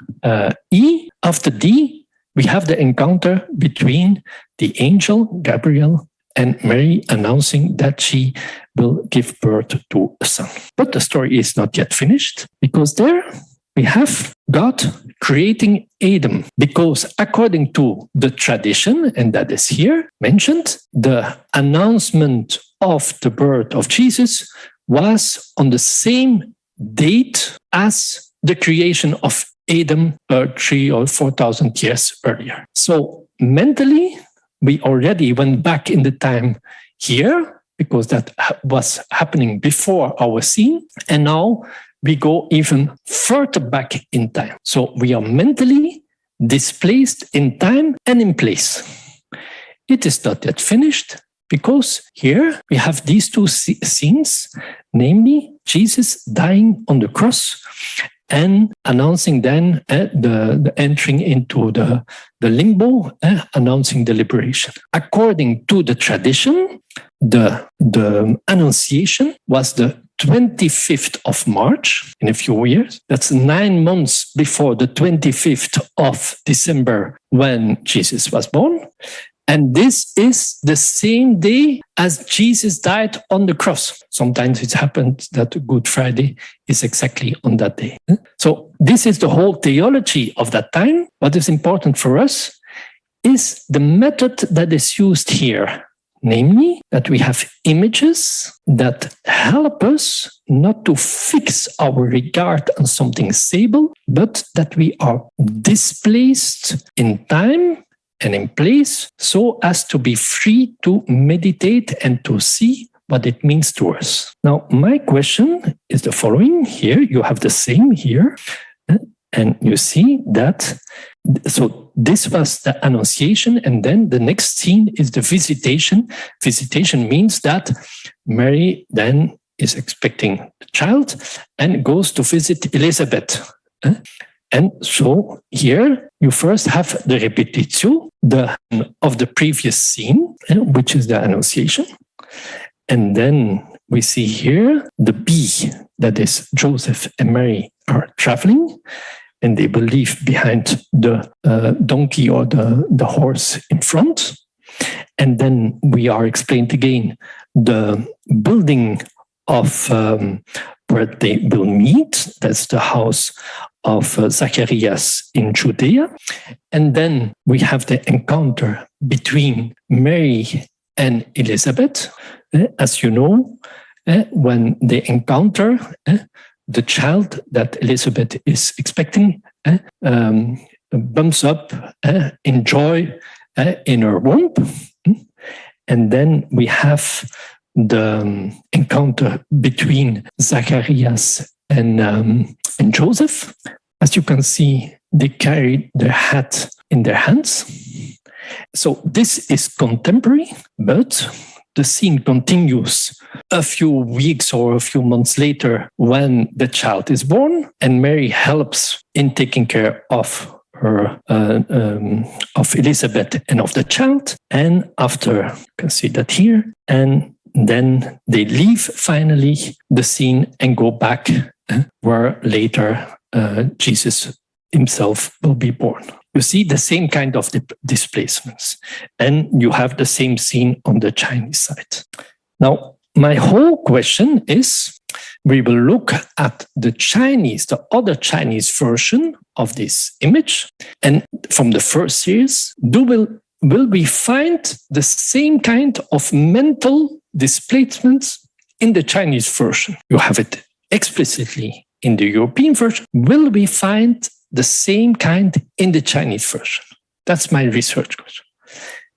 E, after D, we have the encounter between the angel Gabriel and Mary announcing that she will give birth to a son. But the story is not yet finished because there we have God creating Adam, because according to the tradition, and that is here mentioned, the announcement of the birth of Jesus was on the same date as the creation of Adam 3,000 or 4,000 years earlier. So mentally, we already went back in the time here because that was happening before our scene. And now we go even further back in time. So we are mentally displaced in time and in place. It is not yet finished because here we have these two scenes, namely Jesus dying on the cross and announcing then the entering into the limbo, announcing the liberation. According to the tradition, the Annunciation was the 25th of March in a few years. That's 9 months before the 25th of December when Jesus was born. And this is the same day as Jesus died on the cross. Sometimes it happens that Good Friday is exactly on that day. So this is the whole theology of that time. What is important for us is the method that is used here. Namely, that we have images that help us not to fix our regard on something stable, but that we are displaced in time and in place so as to be free to meditate and to see what it means to us. Now, my question is the following. Here, you have the same here. And you see that, so this was the Annunciation, and then the next scene is the Visitation. Visitation means that Mary then is expecting the child and goes to visit Elizabeth. And so here you first have the repetitio of the previous scene, which is the Annunciation. And then we see here the B, that is Joseph and Mary are traveling, and they will leave behind the donkey or the horse in front. And then we are explained again the building of where they will meet. That's the house of Zacharias in Judea. And then we have the encounter between Mary and Elizabeth. As you know, when they encounter the child that Elizabeth is expecting, bumps up in joy in her womb. And then we have the encounter between Zacharias and Joseph. As you can see, they carry their hat in their hands. So this is contemporary, but the scene continues a few weeks or a few months later when the child is born, and Mary helps in taking care of her of Elizabeth and of the child. And after, you can see that here, and then they leave finally the scene and go back where later Jesus himself will be born. You see the same kind of displacements, and you have the same scene on the Chinese side. Now, my whole question is, we will look at the other Chinese version of this image, and from the first series, will we find the same kind of mental displacements in the Chinese version? You have it explicitly in the European version. Will we find the same kind in the Chinese version? That's my research question.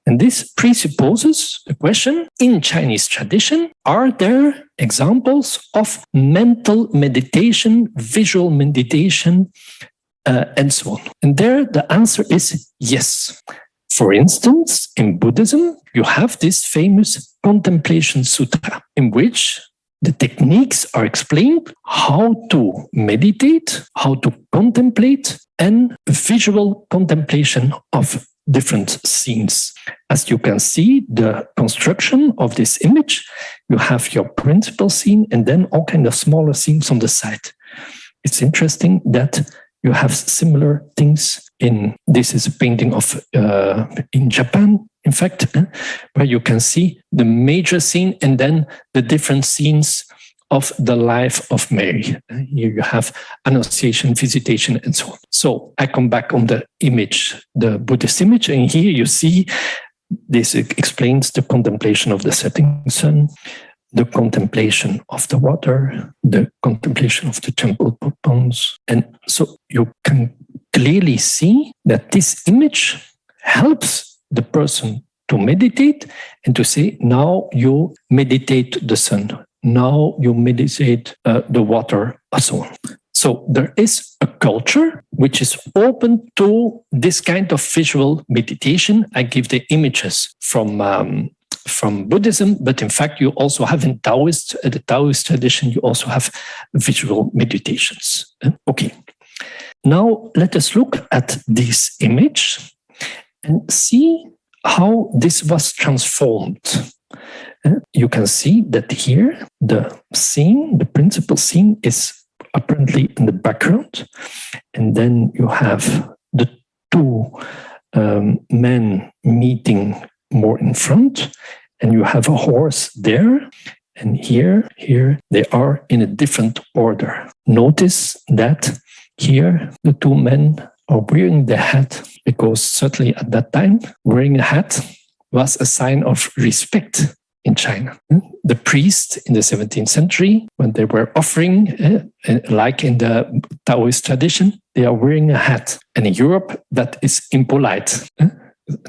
And this presupposes the question, in Chinese tradition, are there examples of mental meditation, visual meditation, and so on? And there the answer is yes. For instance, in Buddhism, you have this famous Contemplation Sutra, in which the techniques are explained how to meditate, how to contemplate, and visual contemplation of different scenes. As you can see, the construction of this image, you have your principal scene and then all kinds of smaller scenes on the side. It's interesting that you have similar things this is a painting of in Japan, in fact, where you can see the major scene and then the different scenes of the life of Mary. Here you have Annunciation, Visitation, and so on. So I come back on the image, the Buddhist image, and here you see this explains the contemplation of the setting sun, the contemplation of the water, the contemplation of the temple ponds. And so you can clearly see that this image helps the person to meditate and to say, now you meditate the sun, now you meditate the water, and so on. So there is a culture which is open to this kind of visual meditation. I give the images from from Buddhism, but in fact, you also have in the Taoist tradition, you also have visual meditations. Okay. Now let us look at this image and see how this was transformed. You can see that here the scene, the principal scene, is apparently in the background, and then you have the two men meeting more in front, and you have a horse there, and here they are in a different order. Notice that here the two men are wearing the hat, because certainly at that time wearing a hat was a sign of respect in China. The priests in the 17th century, when they were offering, like in the Taoist tradition, they are wearing a hat. And in Europe, that is impolite.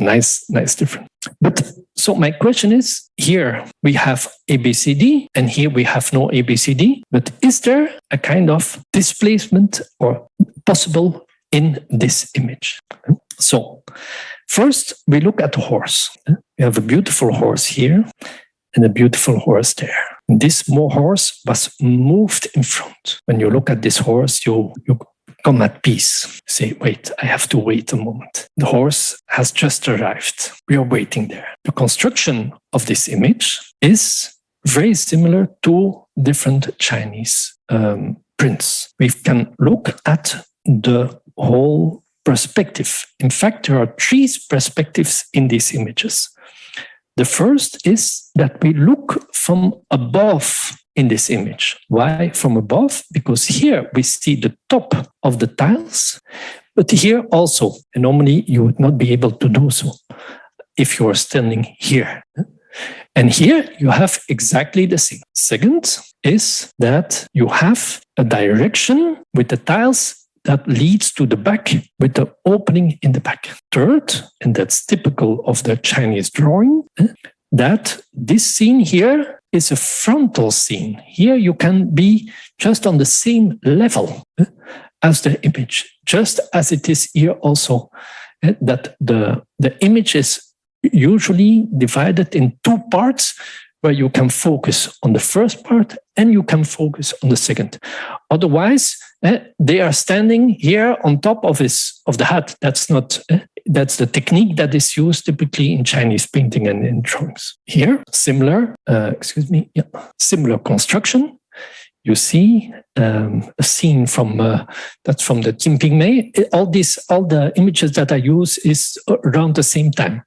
Nice difference. But so my question is, here we have ABCD, and here we have no ABCD. But is there a kind of displacement or possible in this image? So first, we look at the horse. We have a beautiful horse here and a beautiful horse there. And this horse was moved in front. When you look at this horse, you come at peace. Say, wait, I have to wait a moment. The horse has just arrived. We are waiting there. The construction of this image is very similar to different Chinese prints. We can look at the whole perspective. In fact, there are three perspectives in these images. The first is that we look from above in this image. Why from above? Because here we see the top of the tiles, but here also, and normally you would not be able to do so if you are standing here. And here you have exactly the same. Second is that you have a direction with the tiles that leads to the back with the opening in the back. Third, and that's typical of the Chinese drawing, that this scene here is a frontal scene. Here you can be just on the same level as the image, just as it is here also, that the image is usually divided in two parts, where you can focus on the first part and you can focus on the second. Otherwise, they are standing here on top of the hat. That's not. That's the technique that is used typically in Chinese painting and in drawings. Here, similar construction. You see a scene from that's from the Jinping. All the images that I use is around the same time,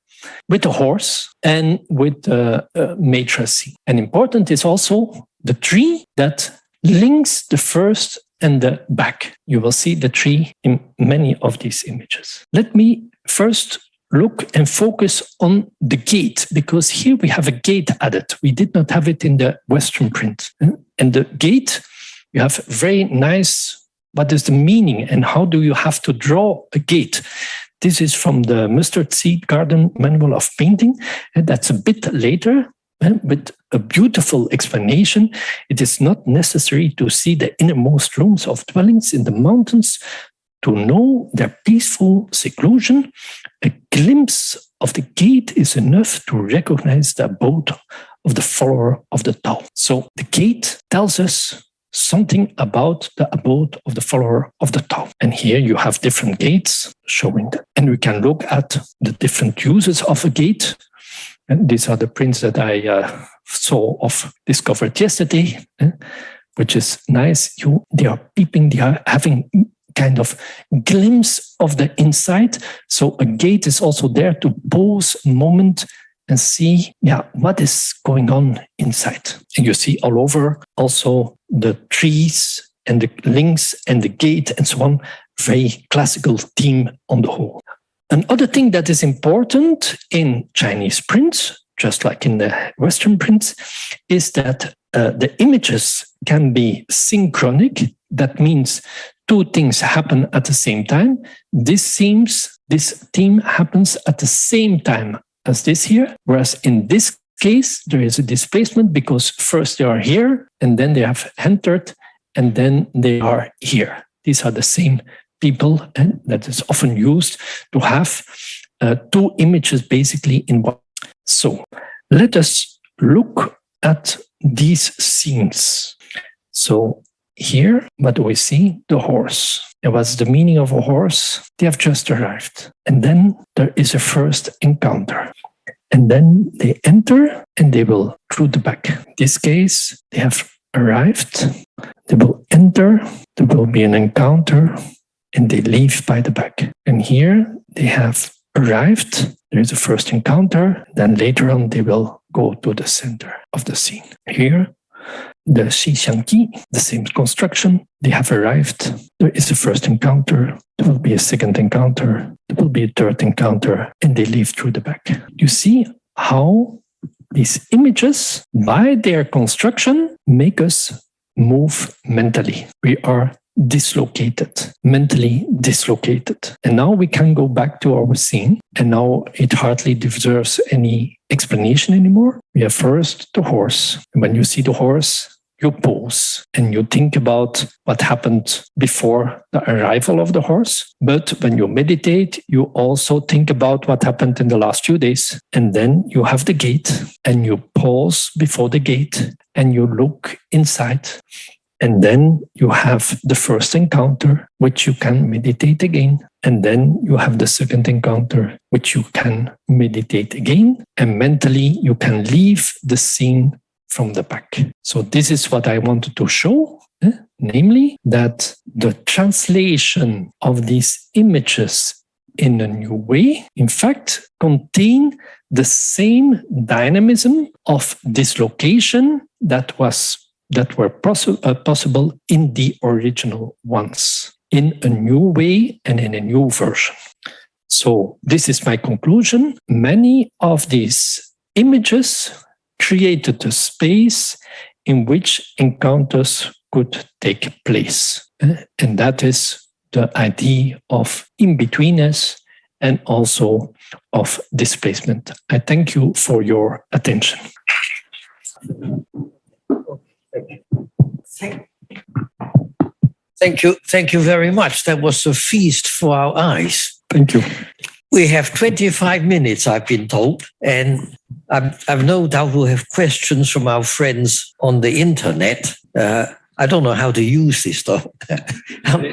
with a horse and with a maitre scene. And important is also the tree that links the first and the back. You will see the tree in many of these images. Let me first look and focus on the gate, because here we have a gate added. We did not have it in the Western print. And the gate, you have very nice, what is the meaning and how do you have to draw a gate? This is from the Mustard Seed Garden Manual of Painting, and that's a bit later, with a beautiful explanation. It is not necessary to see the innermost rooms of dwellings in the mountains to know their peaceful seclusion. A glimpse of the gate is enough to recognize the abode of the follower of the Tao. So the gate tells us something about the abode of the follower of the Tao. And here you have different gates showing that. And we can look at the different uses of a gate. And these are the prints that I discovered yesterday, which is nice. They are peeping, they are having kind of glimpse of the inside. So a gate is also there to pause a moment and see, what is going on inside. And you see all over also the trees and the links and the gate and so on. Very classical theme on the whole. Another thing that is important in Chinese prints, just like in the Western prints, is that the images can be synchronic. That means two things happen at the same time. This theme happens at the same time as this here, whereas in this case, there is a displacement because first they are here, and then they have entered, and then they are here. These are the same people, and that is often used to have two images basically in one. So let us look at these scenes. So here, what do we see? The horse. And what's the meaning of a horse? They have just arrived. And then there is a first encounter. And then they enter and they will through the back. In this case, they have arrived. They will enter. There will be an encounter and they leave by the back. And here they have arrived. There is a first encounter. Then later on, they will go to the center of the scene. Here, the Xixiangji, the same construction. They have arrived. There is a first encounter. There will be a second encounter. There will be a third encounter, and they leave through the back. You see how these images, by their construction, make us move mentally. We are dislocated, mentally dislocated. And now we can go back to our scene. And now it hardly deserves any explanation anymore. We have first the horse. And when you see the horse, you pause and you think about what happened before the arrival of the horse. But when you meditate, you also think about what happened in the last few days. And then you have the gate and you pause before the gate and you look inside. And then you have the first encounter, which you can meditate again. And then you have the second encounter, which you can meditate again. And mentally, you can leave the scene from the back. So this is what I wanted to show, namely that the translation of these images in a new way, in fact, contain the same dynamism of dislocation that were possible in the original ones, in a new way and in a new version. So this is my conclusion. Many of these images created a space in which encounters could take place. And that is the idea of in-betweenness and also of displacement. I thank you for your attention. Thank you very much. That was a feast for our eyes. Thank you. We have 25 minutes, I've been told, and I've no doubt we'll have questions from our friends on the internet. I don't know how to use this, though.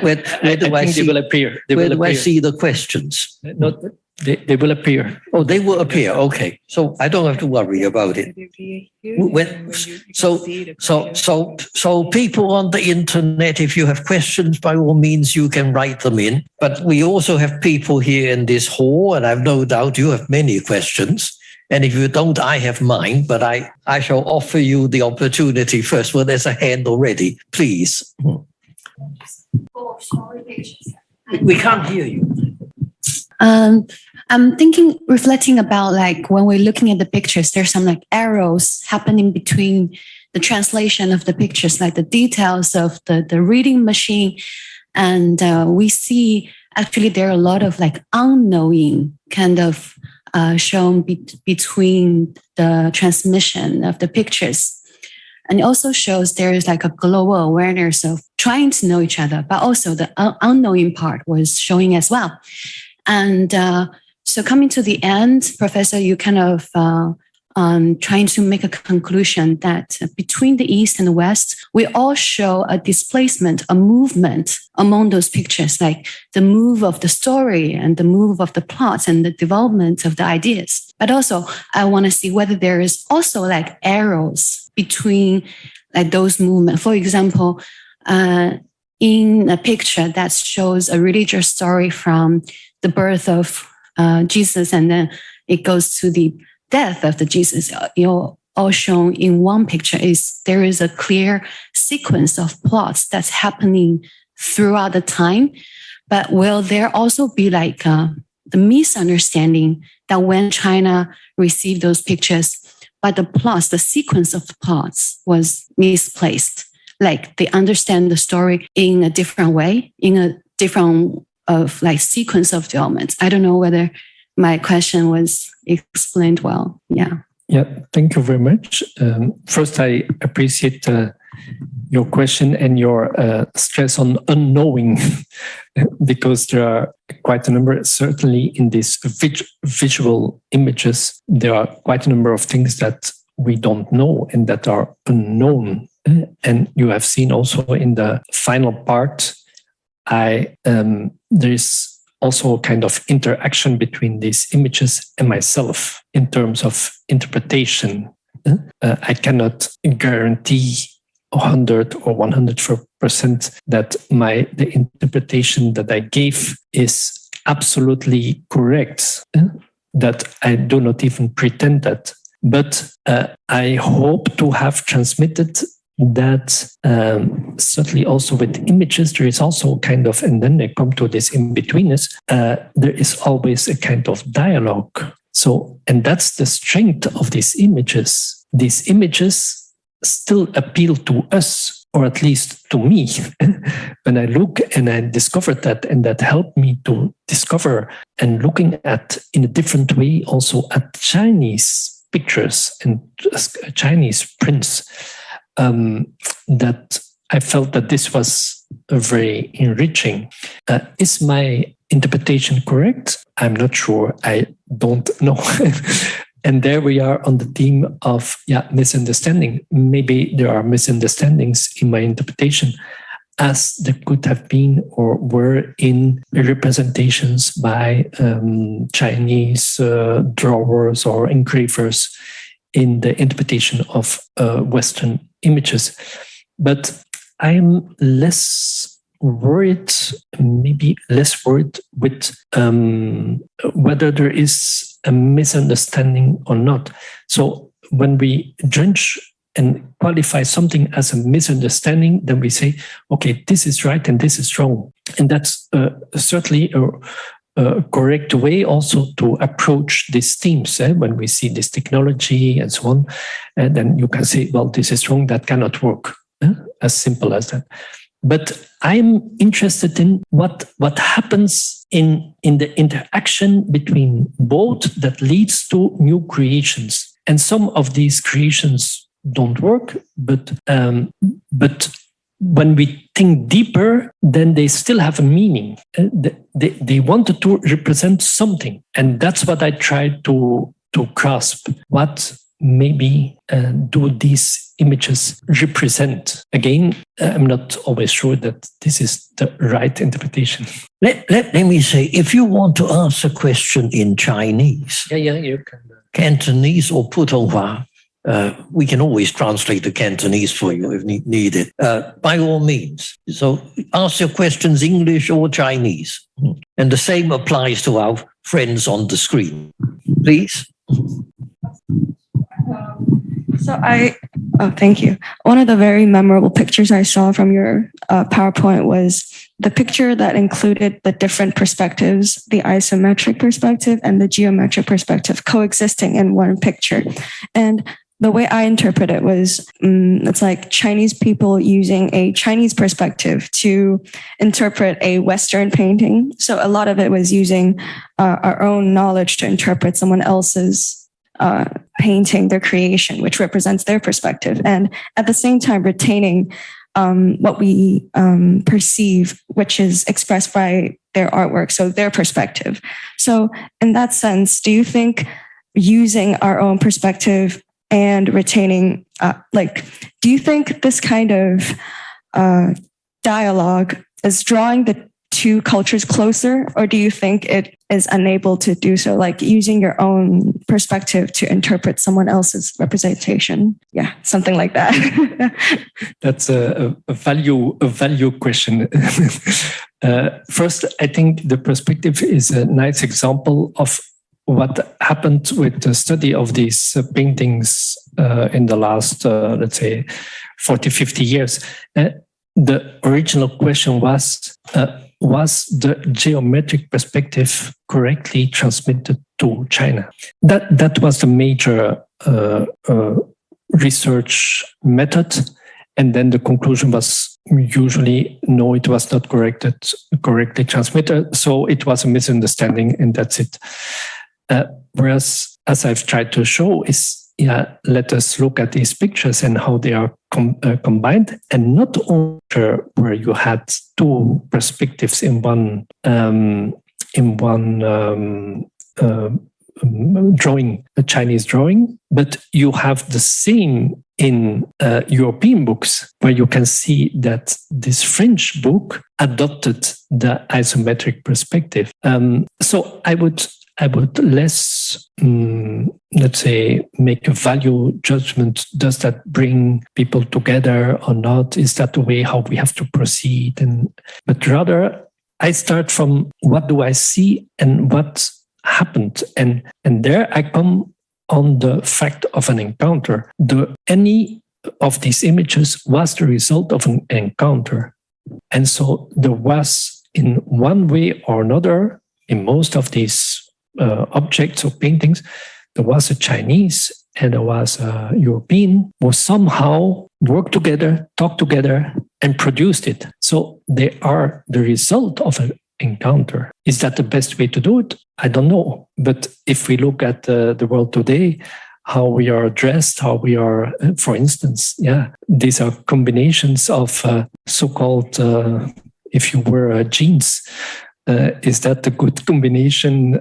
Where do I see? They will appear. Where do I see the questions? They will appear. Oh, they will appear. Okay, so I don't have to worry about it. So people on the internet, if you have questions, by all means, you can write them in. But we also have people here in this hall, and I've no doubt you have many questions. And if you don't, I have mine, but I shall offer you the opportunity first. Well, there's a hand already. Please. We can't hear you. I'm reflecting about like when we're looking at the pictures, there's some like arrows happening between the translation of the pictures, like the details of the reading machine. And we see actually there are a lot of like unknowing kind of shown between the transmission of the pictures. And it also shows there is like a global awareness of trying to know each other, but also the unknowing part was showing as well. And so coming to the end, Professor, you kind of trying to make a conclusion that between the East and the West, we all show a displacement, a movement among those pictures, like the move of the story and the move of the plots and the development of the ideas. But also, I want to see whether there is also like arrows between like those movements. For example, in a picture that shows a religious story from the birth of Jesus, and then it goes to the death of the Jesus, all shown in one picture. There is a clear sequence of plots that's happening throughout the time. But will there also be like the misunderstanding that when China received those pictures, but the plots, the sequence of the plots was misplaced? Like they understand the story in a different way, in a different of like sequence of developments. I don't know whether my question was explained well. Yeah. Yeah, thank you very much. First, I appreciate your question and your stress on unknowing, because there are quite a number, certainly in these visual images, there are quite a number of things that we don't know and that are unknown. And you have seen also in the final part, there is also a kind of interaction between these images and myself in terms of interpretation. I cannot guarantee 100 or 100% that the interpretation that I gave is absolutely correct. That I do not even pretend that. But I hope to have transmitted that certainly also with images, there is also kind of, and then they come to this in-betweenness, there is always a kind of dialogue. So, and that's the strength of these images. These images still appeal to us, or at least to me. When I look and I discovered that, and that helped me to discover and looking at in a different way also at Chinese pictures and Chinese prints, that I felt that this was very enriching. Is my interpretation correct? I'm not sure. I don't know. And there we are on the theme of misunderstanding. Maybe there are misunderstandings in my interpretation, as there could have been or were in representations by Chinese drawers or engravers in the interpretation of Western images. But I'm less worried with whether there is a misunderstanding or not. So when we judge and qualify something as a misunderstanding, then we say, okay, this is right and this is wrong. And that's certainly a correct way also to approach these themes. When we see this technology and so on, and then you can say, well, this is wrong, that cannot work. As simple as that. But I'm interested in what happens in the interaction between both that leads to new creations. And some of these creations don't work, but when we think deeper, then they still have a meaning. They wanted to represent something. And that's what I tried to grasp. What maybe do these images represent? Again, I'm not always sure that this is the right interpretation. Let me say, if you want to ask a question in Chinese, you can. Cantonese or Putonghua, we can always translate the Cantonese for you if needed, by all means. So ask your questions English or Chinese. And the same applies to our friends on the screen. Please. Thank you. One of the very memorable pictures I saw from your PowerPoint was the picture that included the different perspectives, the isometric perspective and the geometric perspective coexisting in one picture. And the way I interpret it was, it's like Chinese people using a Chinese perspective to interpret a Western painting. So a lot of it was using our own knowledge to interpret someone else's painting, their creation, which represents their perspective, and at the same time retaining what we perceive, which is expressed by their artwork, so their perspective. So in that sense, do you think using our own perspective and retaining, do you think this kind of dialogue is drawing the two cultures closer, or do you think it is unable to do so, like using your own perspective to interpret someone else's representation? Yeah, something like that. That's a value question. First, I think the perspective is a nice example of what happened with the study of these paintings in the last, let's say, 40, 50 years. The original question was the geometric perspective correctly transmitted to China? That was the major research method. And then the conclusion was usually, no, it was not correctly transmitted. So it was a misunderstanding and that's it. Whereas, as I've tried to show, is let us look at these pictures and how they are combined, and not only where you had two perspectives in one drawing, a Chinese drawing, but you have the same in European books, where you can see that this French book adopted the isometric perspective. So I would less, let's say, make a value judgment. Does that bring people together or not? Is that the way how we have to proceed? But rather, I start from what do I see and what happened, and there I come on the fact of an encounter. Any of these images was the result of an encounter, and so there was, in one way or another, in most of these objects or paintings, there was a Chinese and there was a European who somehow worked together, talked together, and produced it. So they are the result of an encounter. Is that the best way to do it? I don't know. But if we look at the world today, how we are dressed, how we are, for instance, these are combinations of so-called, if you wear jeans, is that a good combination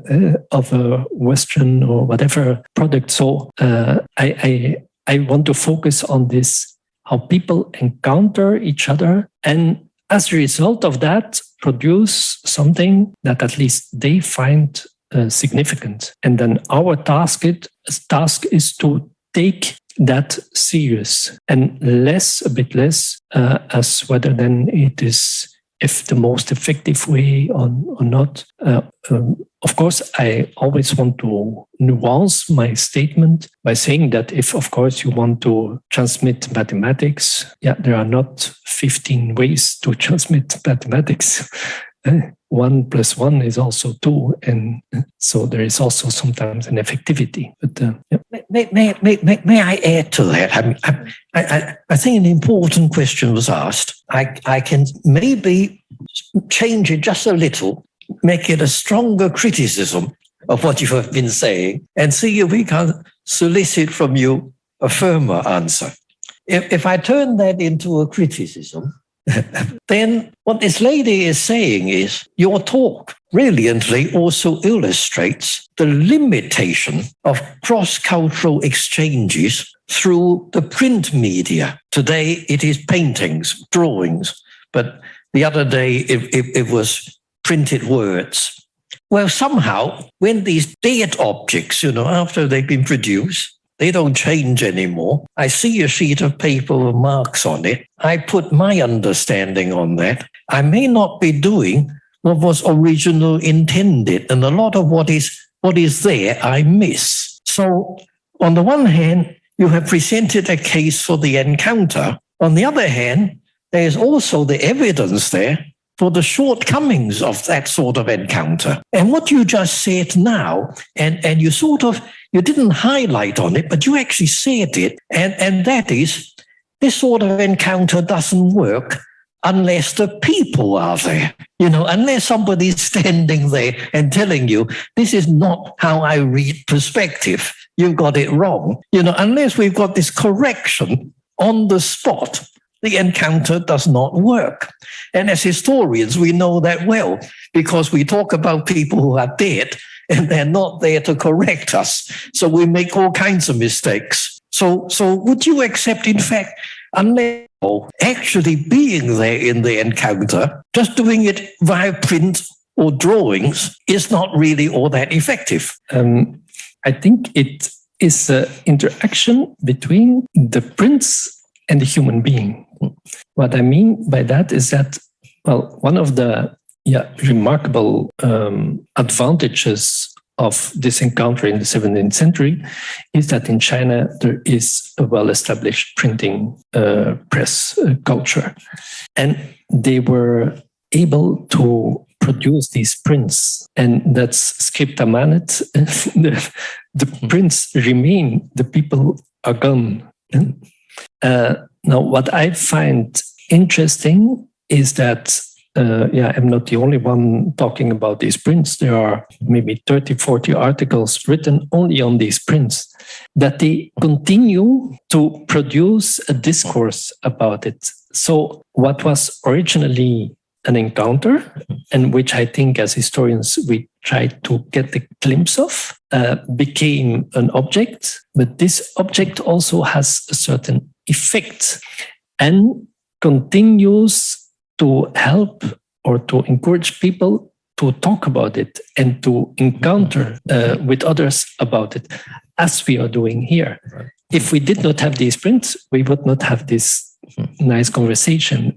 of a Western or whatever product? So I want to focus on this, how people encounter each other, and as a result of that, produce something that at least they find significant. And then our task is to take that serious, and a bit less, as whether then it is if the most effective way or not. Of course, I always want to nuance my statement by saying that if, of course, you want to transmit mathematics, there are not 15 ways to transmit mathematics. 1 + 1 is also 2, and so there is also sometimes an effectivity. But may I add to that? I think an important question was asked. I can maybe change it just a little, make it a stronger criticism of what you have been saying, and see if we can solicit from you a firmer answer. If I turn that into a criticism, then what this lady is saying is your talk brilliantly also illustrates the limitation of cross-cultural exchanges through the print media. Today it is paintings, drawings, but the other day it was printed words. Well, somehow when these dead objects, after they've been produced, they don't change anymore. I see a sheet of paper with marks on it. I put my understanding on that. I may not be doing what was originally intended, and a lot of what is there I miss. So on the one hand, you have presented a case for the encounter. On the other hand, there is also the evidence there for the shortcomings of that sort of encounter. And what you just said now, and you didn't highlight on it, but you actually said it, and that is, this sort of encounter doesn't work unless the people are there. Unless somebody's standing there and telling you, this is not how I read perspective, you've got it wrong. Unless we've got this correction on the spot, the encounter does not work. And as historians, we know that well, because we talk about people who are dead and they're not there to correct us. So we make all kinds of mistakes. So would you accept, in fact, unless actually being there in the encounter, just doing it via print or drawings is not really all that effective? I think it is an interaction between the prints and the human being. What I mean by that is that, one of the remarkable advantages of this encounter in the 17th century is that in China there is a well-established printing press culture. And they were able to produce these prints, and that's scripta manet. The prints remain, the people are gone. Now, what I find interesting is that I'm not the only one talking about these prints. There are maybe 30, 40 articles written only on these prints, that they continue to produce a discourse about it. So what was originally an encounter, and which I think as historians we try to get a glimpse of, became an object, but this object also has a certain effect and continues to help or to encourage people to talk about it and to encounter with others about it, as we are doing here. Right. If we did not have these prints, we would not have this nice conversation.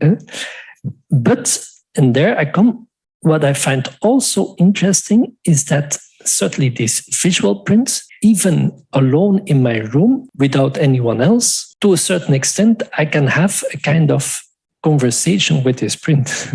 But, and there I come, what I find also interesting is that certainly these visual prints, even alone in my room without anyone else, to a certain extent, I can have a kind of conversation with this print.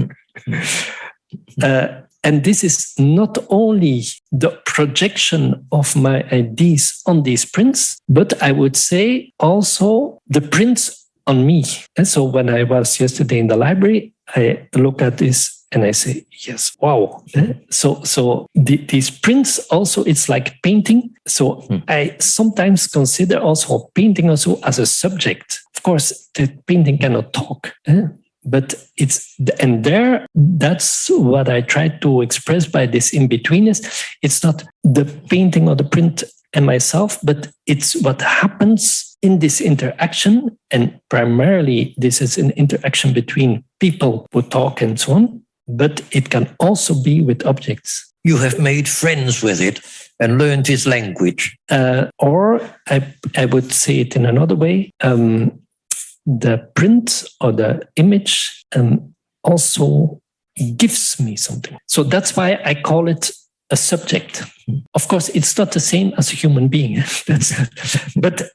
And this is not only the projection of my ideas on these prints, but I would say also the prints on me. And so when I was yesterday in the library, I look at this and I say, yes, wow. So these prints also, it's like painting. So I sometimes consider also painting also as a subject. Of course, the painting cannot talk. But that's what I try to express by this in-betweenness. It's not the painting or the print and myself, but it's what happens in this interaction. And primarily, this is an interaction between people who talk and so on, but it can also be with objects. You have made friends with it and learned its language. Or I would say it in another way. The print or the image also gives me something. So that's why I call it a subject. Of course, it's not the same as a human being. but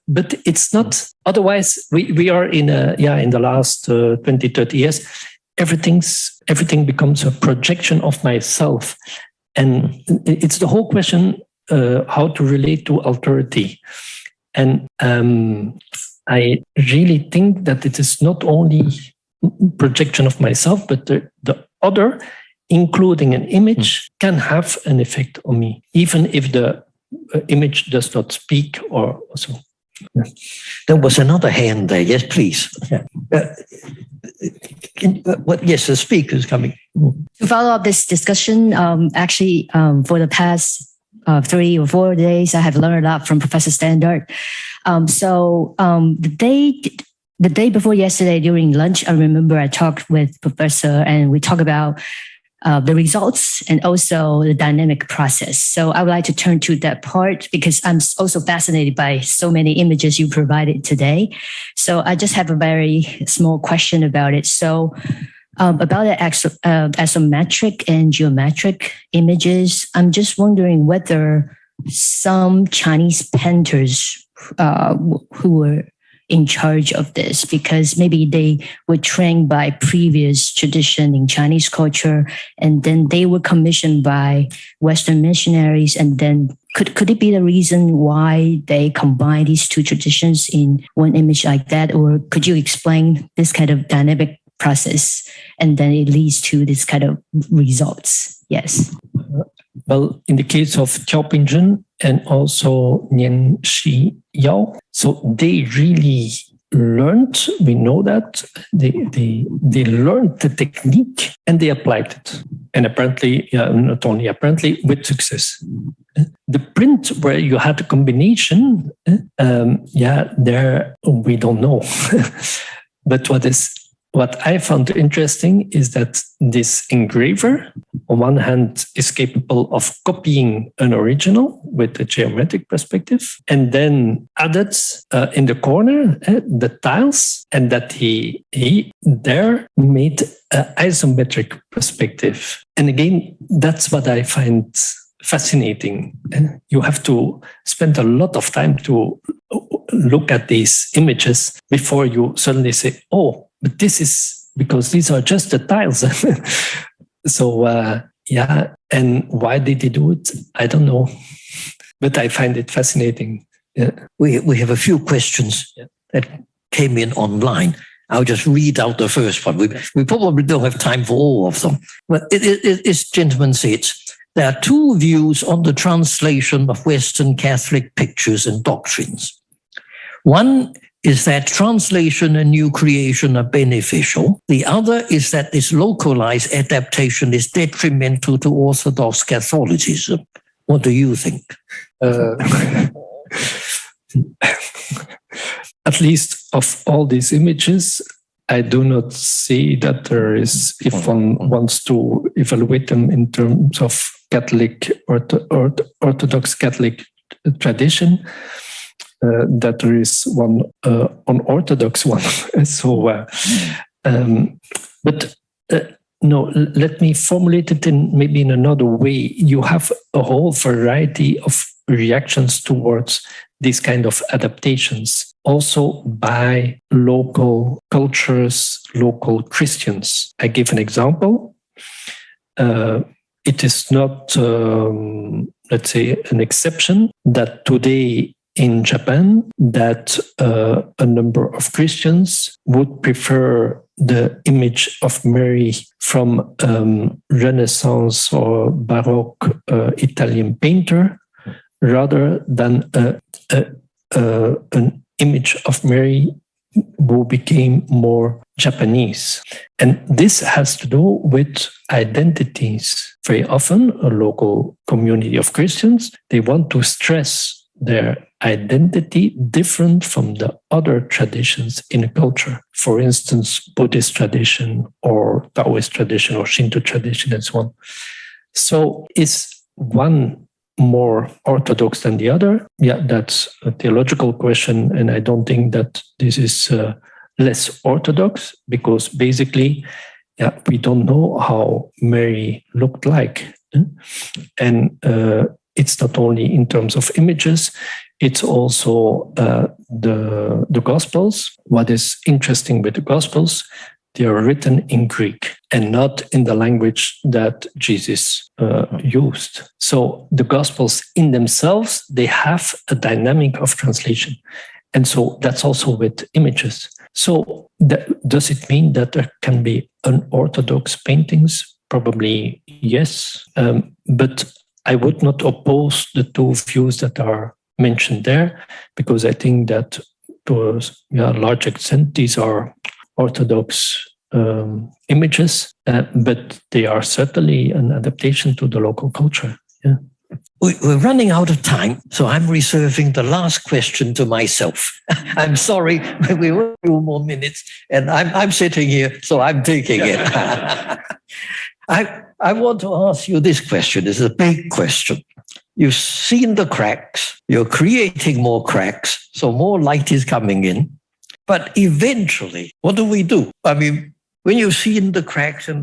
it's not. Otherwise, we are in the last 20, 30 years, everything becomes a projection of myself. And it's the whole question how to relate to authority. And I really think that it is not only projection of myself, but the other, including an image, can have an effect on me, even if the image does not speak or so. There was another hand there. Yes, please. Yes, the speaker's coming. To follow up this discussion, for the past 3 or 4 days, I have learned a lot from Professor Standard. The day before yesterday during lunch, I remember I talked with Professor and we talked about the results and also the dynamic process. So I would like to turn to that part because I'm also fascinated by so many images you provided today. So I just have a very small question about it. So about the isometric and geometric images, I'm just wondering whether some Chinese painters who were in charge of this, because maybe they were trained by previous tradition in Chinese culture, and then they were commissioned by Western missionaries, and then could it be the reason why they combine these two traditions in one image like that? Or could you explain this kind of dynamic process and then it leads to this kind of results? Yes. Well, in the case of Qiao Pingjun and also Nian Shi Yao, so they really learned, we know that, they learned the technique and they applied it. And apparently, not only apparently, with success. The print where you had a combination, there we don't know. But what I found interesting is that this engraver, on one hand, is capable of copying an original with a geometric perspective, and then added in the corner the tiles, and that he there made an isometric perspective. And again, that's what I find fascinating. You have to spend a lot of time to look at these images before you suddenly say, oh, but this is because these are just the tiles. So, and why did they do it? I don't know. But I find it fascinating. Yeah. We have a few questions that came in online. I'll just read out the first one. We probably don't have time for all of them. But this gentleman says, there are two views on the translation of Western Catholic pictures and doctrines. One is that translation and new creation are beneficial. The other is that this localized adaptation is detrimental to Orthodox Catholicism. What do you think? At least of all these images, I do not see that there is, if one wants to evaluate them in terms of Catholic Orthodox Catholic tradition, that there is one unorthodox one. No, let me formulate it in maybe in another way. You have a whole variety of reactions towards these kind of adaptations, also by local cultures, local Christians. I give an example. It is not, let's say, an exception that today in Japan, that a number of Christians would prefer the image of Mary from Renaissance or Baroque Italian painter rather than an image of Mary who became more Japanese. And this has to do with identities. Very often, a local community of Christians, they want to stress their identity different from the other traditions in a culture. For instance, Buddhist tradition or Taoist tradition or Shinto tradition and so on. So is one more orthodox than the other? Yeah, that's a theological question. And I don't think that this is less orthodox because basically, we don't know how Mary looked like. And it's not only in terms of images, it's also the Gospels. What is interesting with the Gospels, they are written in Greek and not in the language that Jesus used. So the Gospels in themselves, they have a dynamic of translation. And so that's also with images. So does it mean that there can be unorthodox paintings? Probably yes. But I would not oppose the two views that are mentioned there, because I think that to a large extent, these are orthodox images, but they are certainly an adaptation to the local culture. Yeah. We're running out of time, so I'm reserving the last question to myself. I'm sorry, we have a few more minutes, and I'm sitting here, so I'm taking it. I want to ask you this question. It's a big question. You've seen the cracks. You're creating more cracks, so more light is coming in. But eventually, what do we do? I mean, when you've seen the cracks and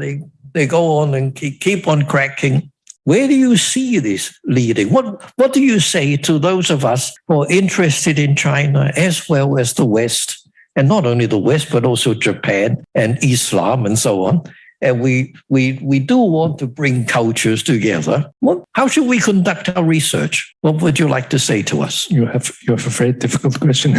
they go on and keep on cracking, where do you see this leading? What do you say to those of us who are interested in China as well as the West, and not only the West, but also Japan and Islam and so on? And we do want to bring cultures together. How should we conduct our research? What would you like to say to us? You have a very difficult question.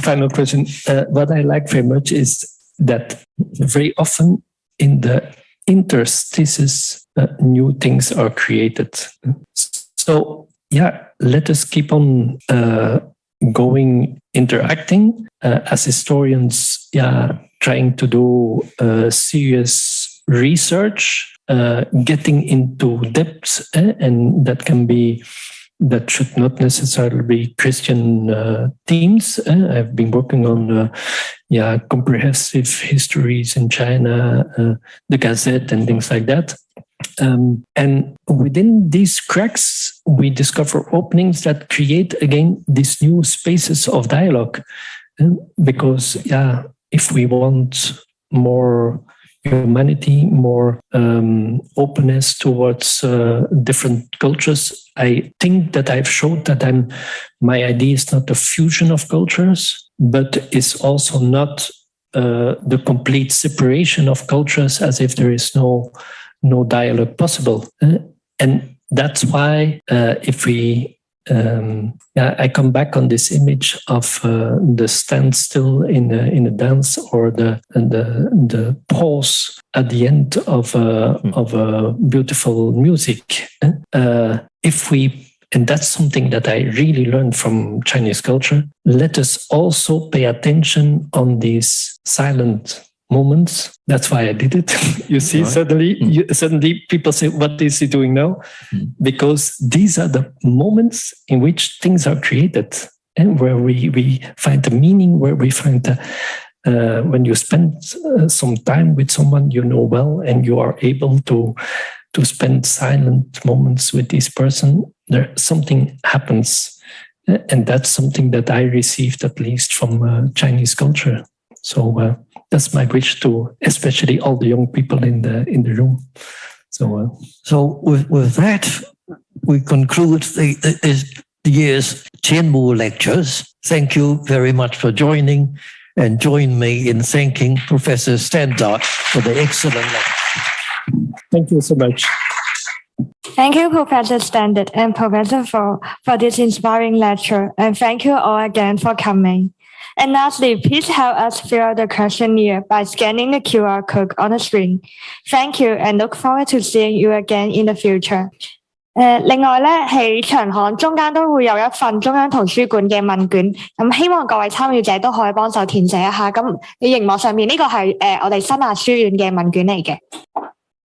Final question. What I like very much is that very often in the interstices, new things are created. So let us keep on going, interacting as historians. Trying to do serious research, getting into depths, and that should not necessarily be Christian themes. I've been working on comprehensive histories in China, the Gazette and things like that. And within these cracks, we discover openings that create, again, these new spaces of dialogue. Because, if we want more humanity, more openness towards different cultures, I think that I've showed that my idea is not a fusion of cultures, but is also not the complete separation of cultures as if there is no dialogue possible. And that's why if we I come back on this image of the standstill in a dance, or the pause at the end of a beautiful music. And that's something that I really learned from Chinese culture. Let us also pay attention on these silent moments. That's why I did it. You see, right. Suddenly people say, what is he doing now? Because these are the moments in which things are created, and where we find the meaning, where we find when you spend some time with someone you know well, and you are able to spend silent moments with this person, there something happens. And that's something that I received, at least from Chinese culture. So that's my wish to, especially all the young people in the room. So with that, we conclude this year's Tianmu lectures. Thank you very much for joining, and join me in thanking Professor Standard for the excellent lecture. Thank you so much. Thank you, Professor Standard and Professor for this inspiring lecture, and thank you all again for coming. And lastly, please help us fill out the questionnaire by scanning the QR code on the screen. Thank you, and look forward to seeing you again in the future. 另外咧，喺長項中間都會有一份中央圖書館嘅問卷，咁希望各位參與者都可以幫手填寫一下。咁你熒幕上面呢個係我哋新亞書院嘅問卷嚟嘅。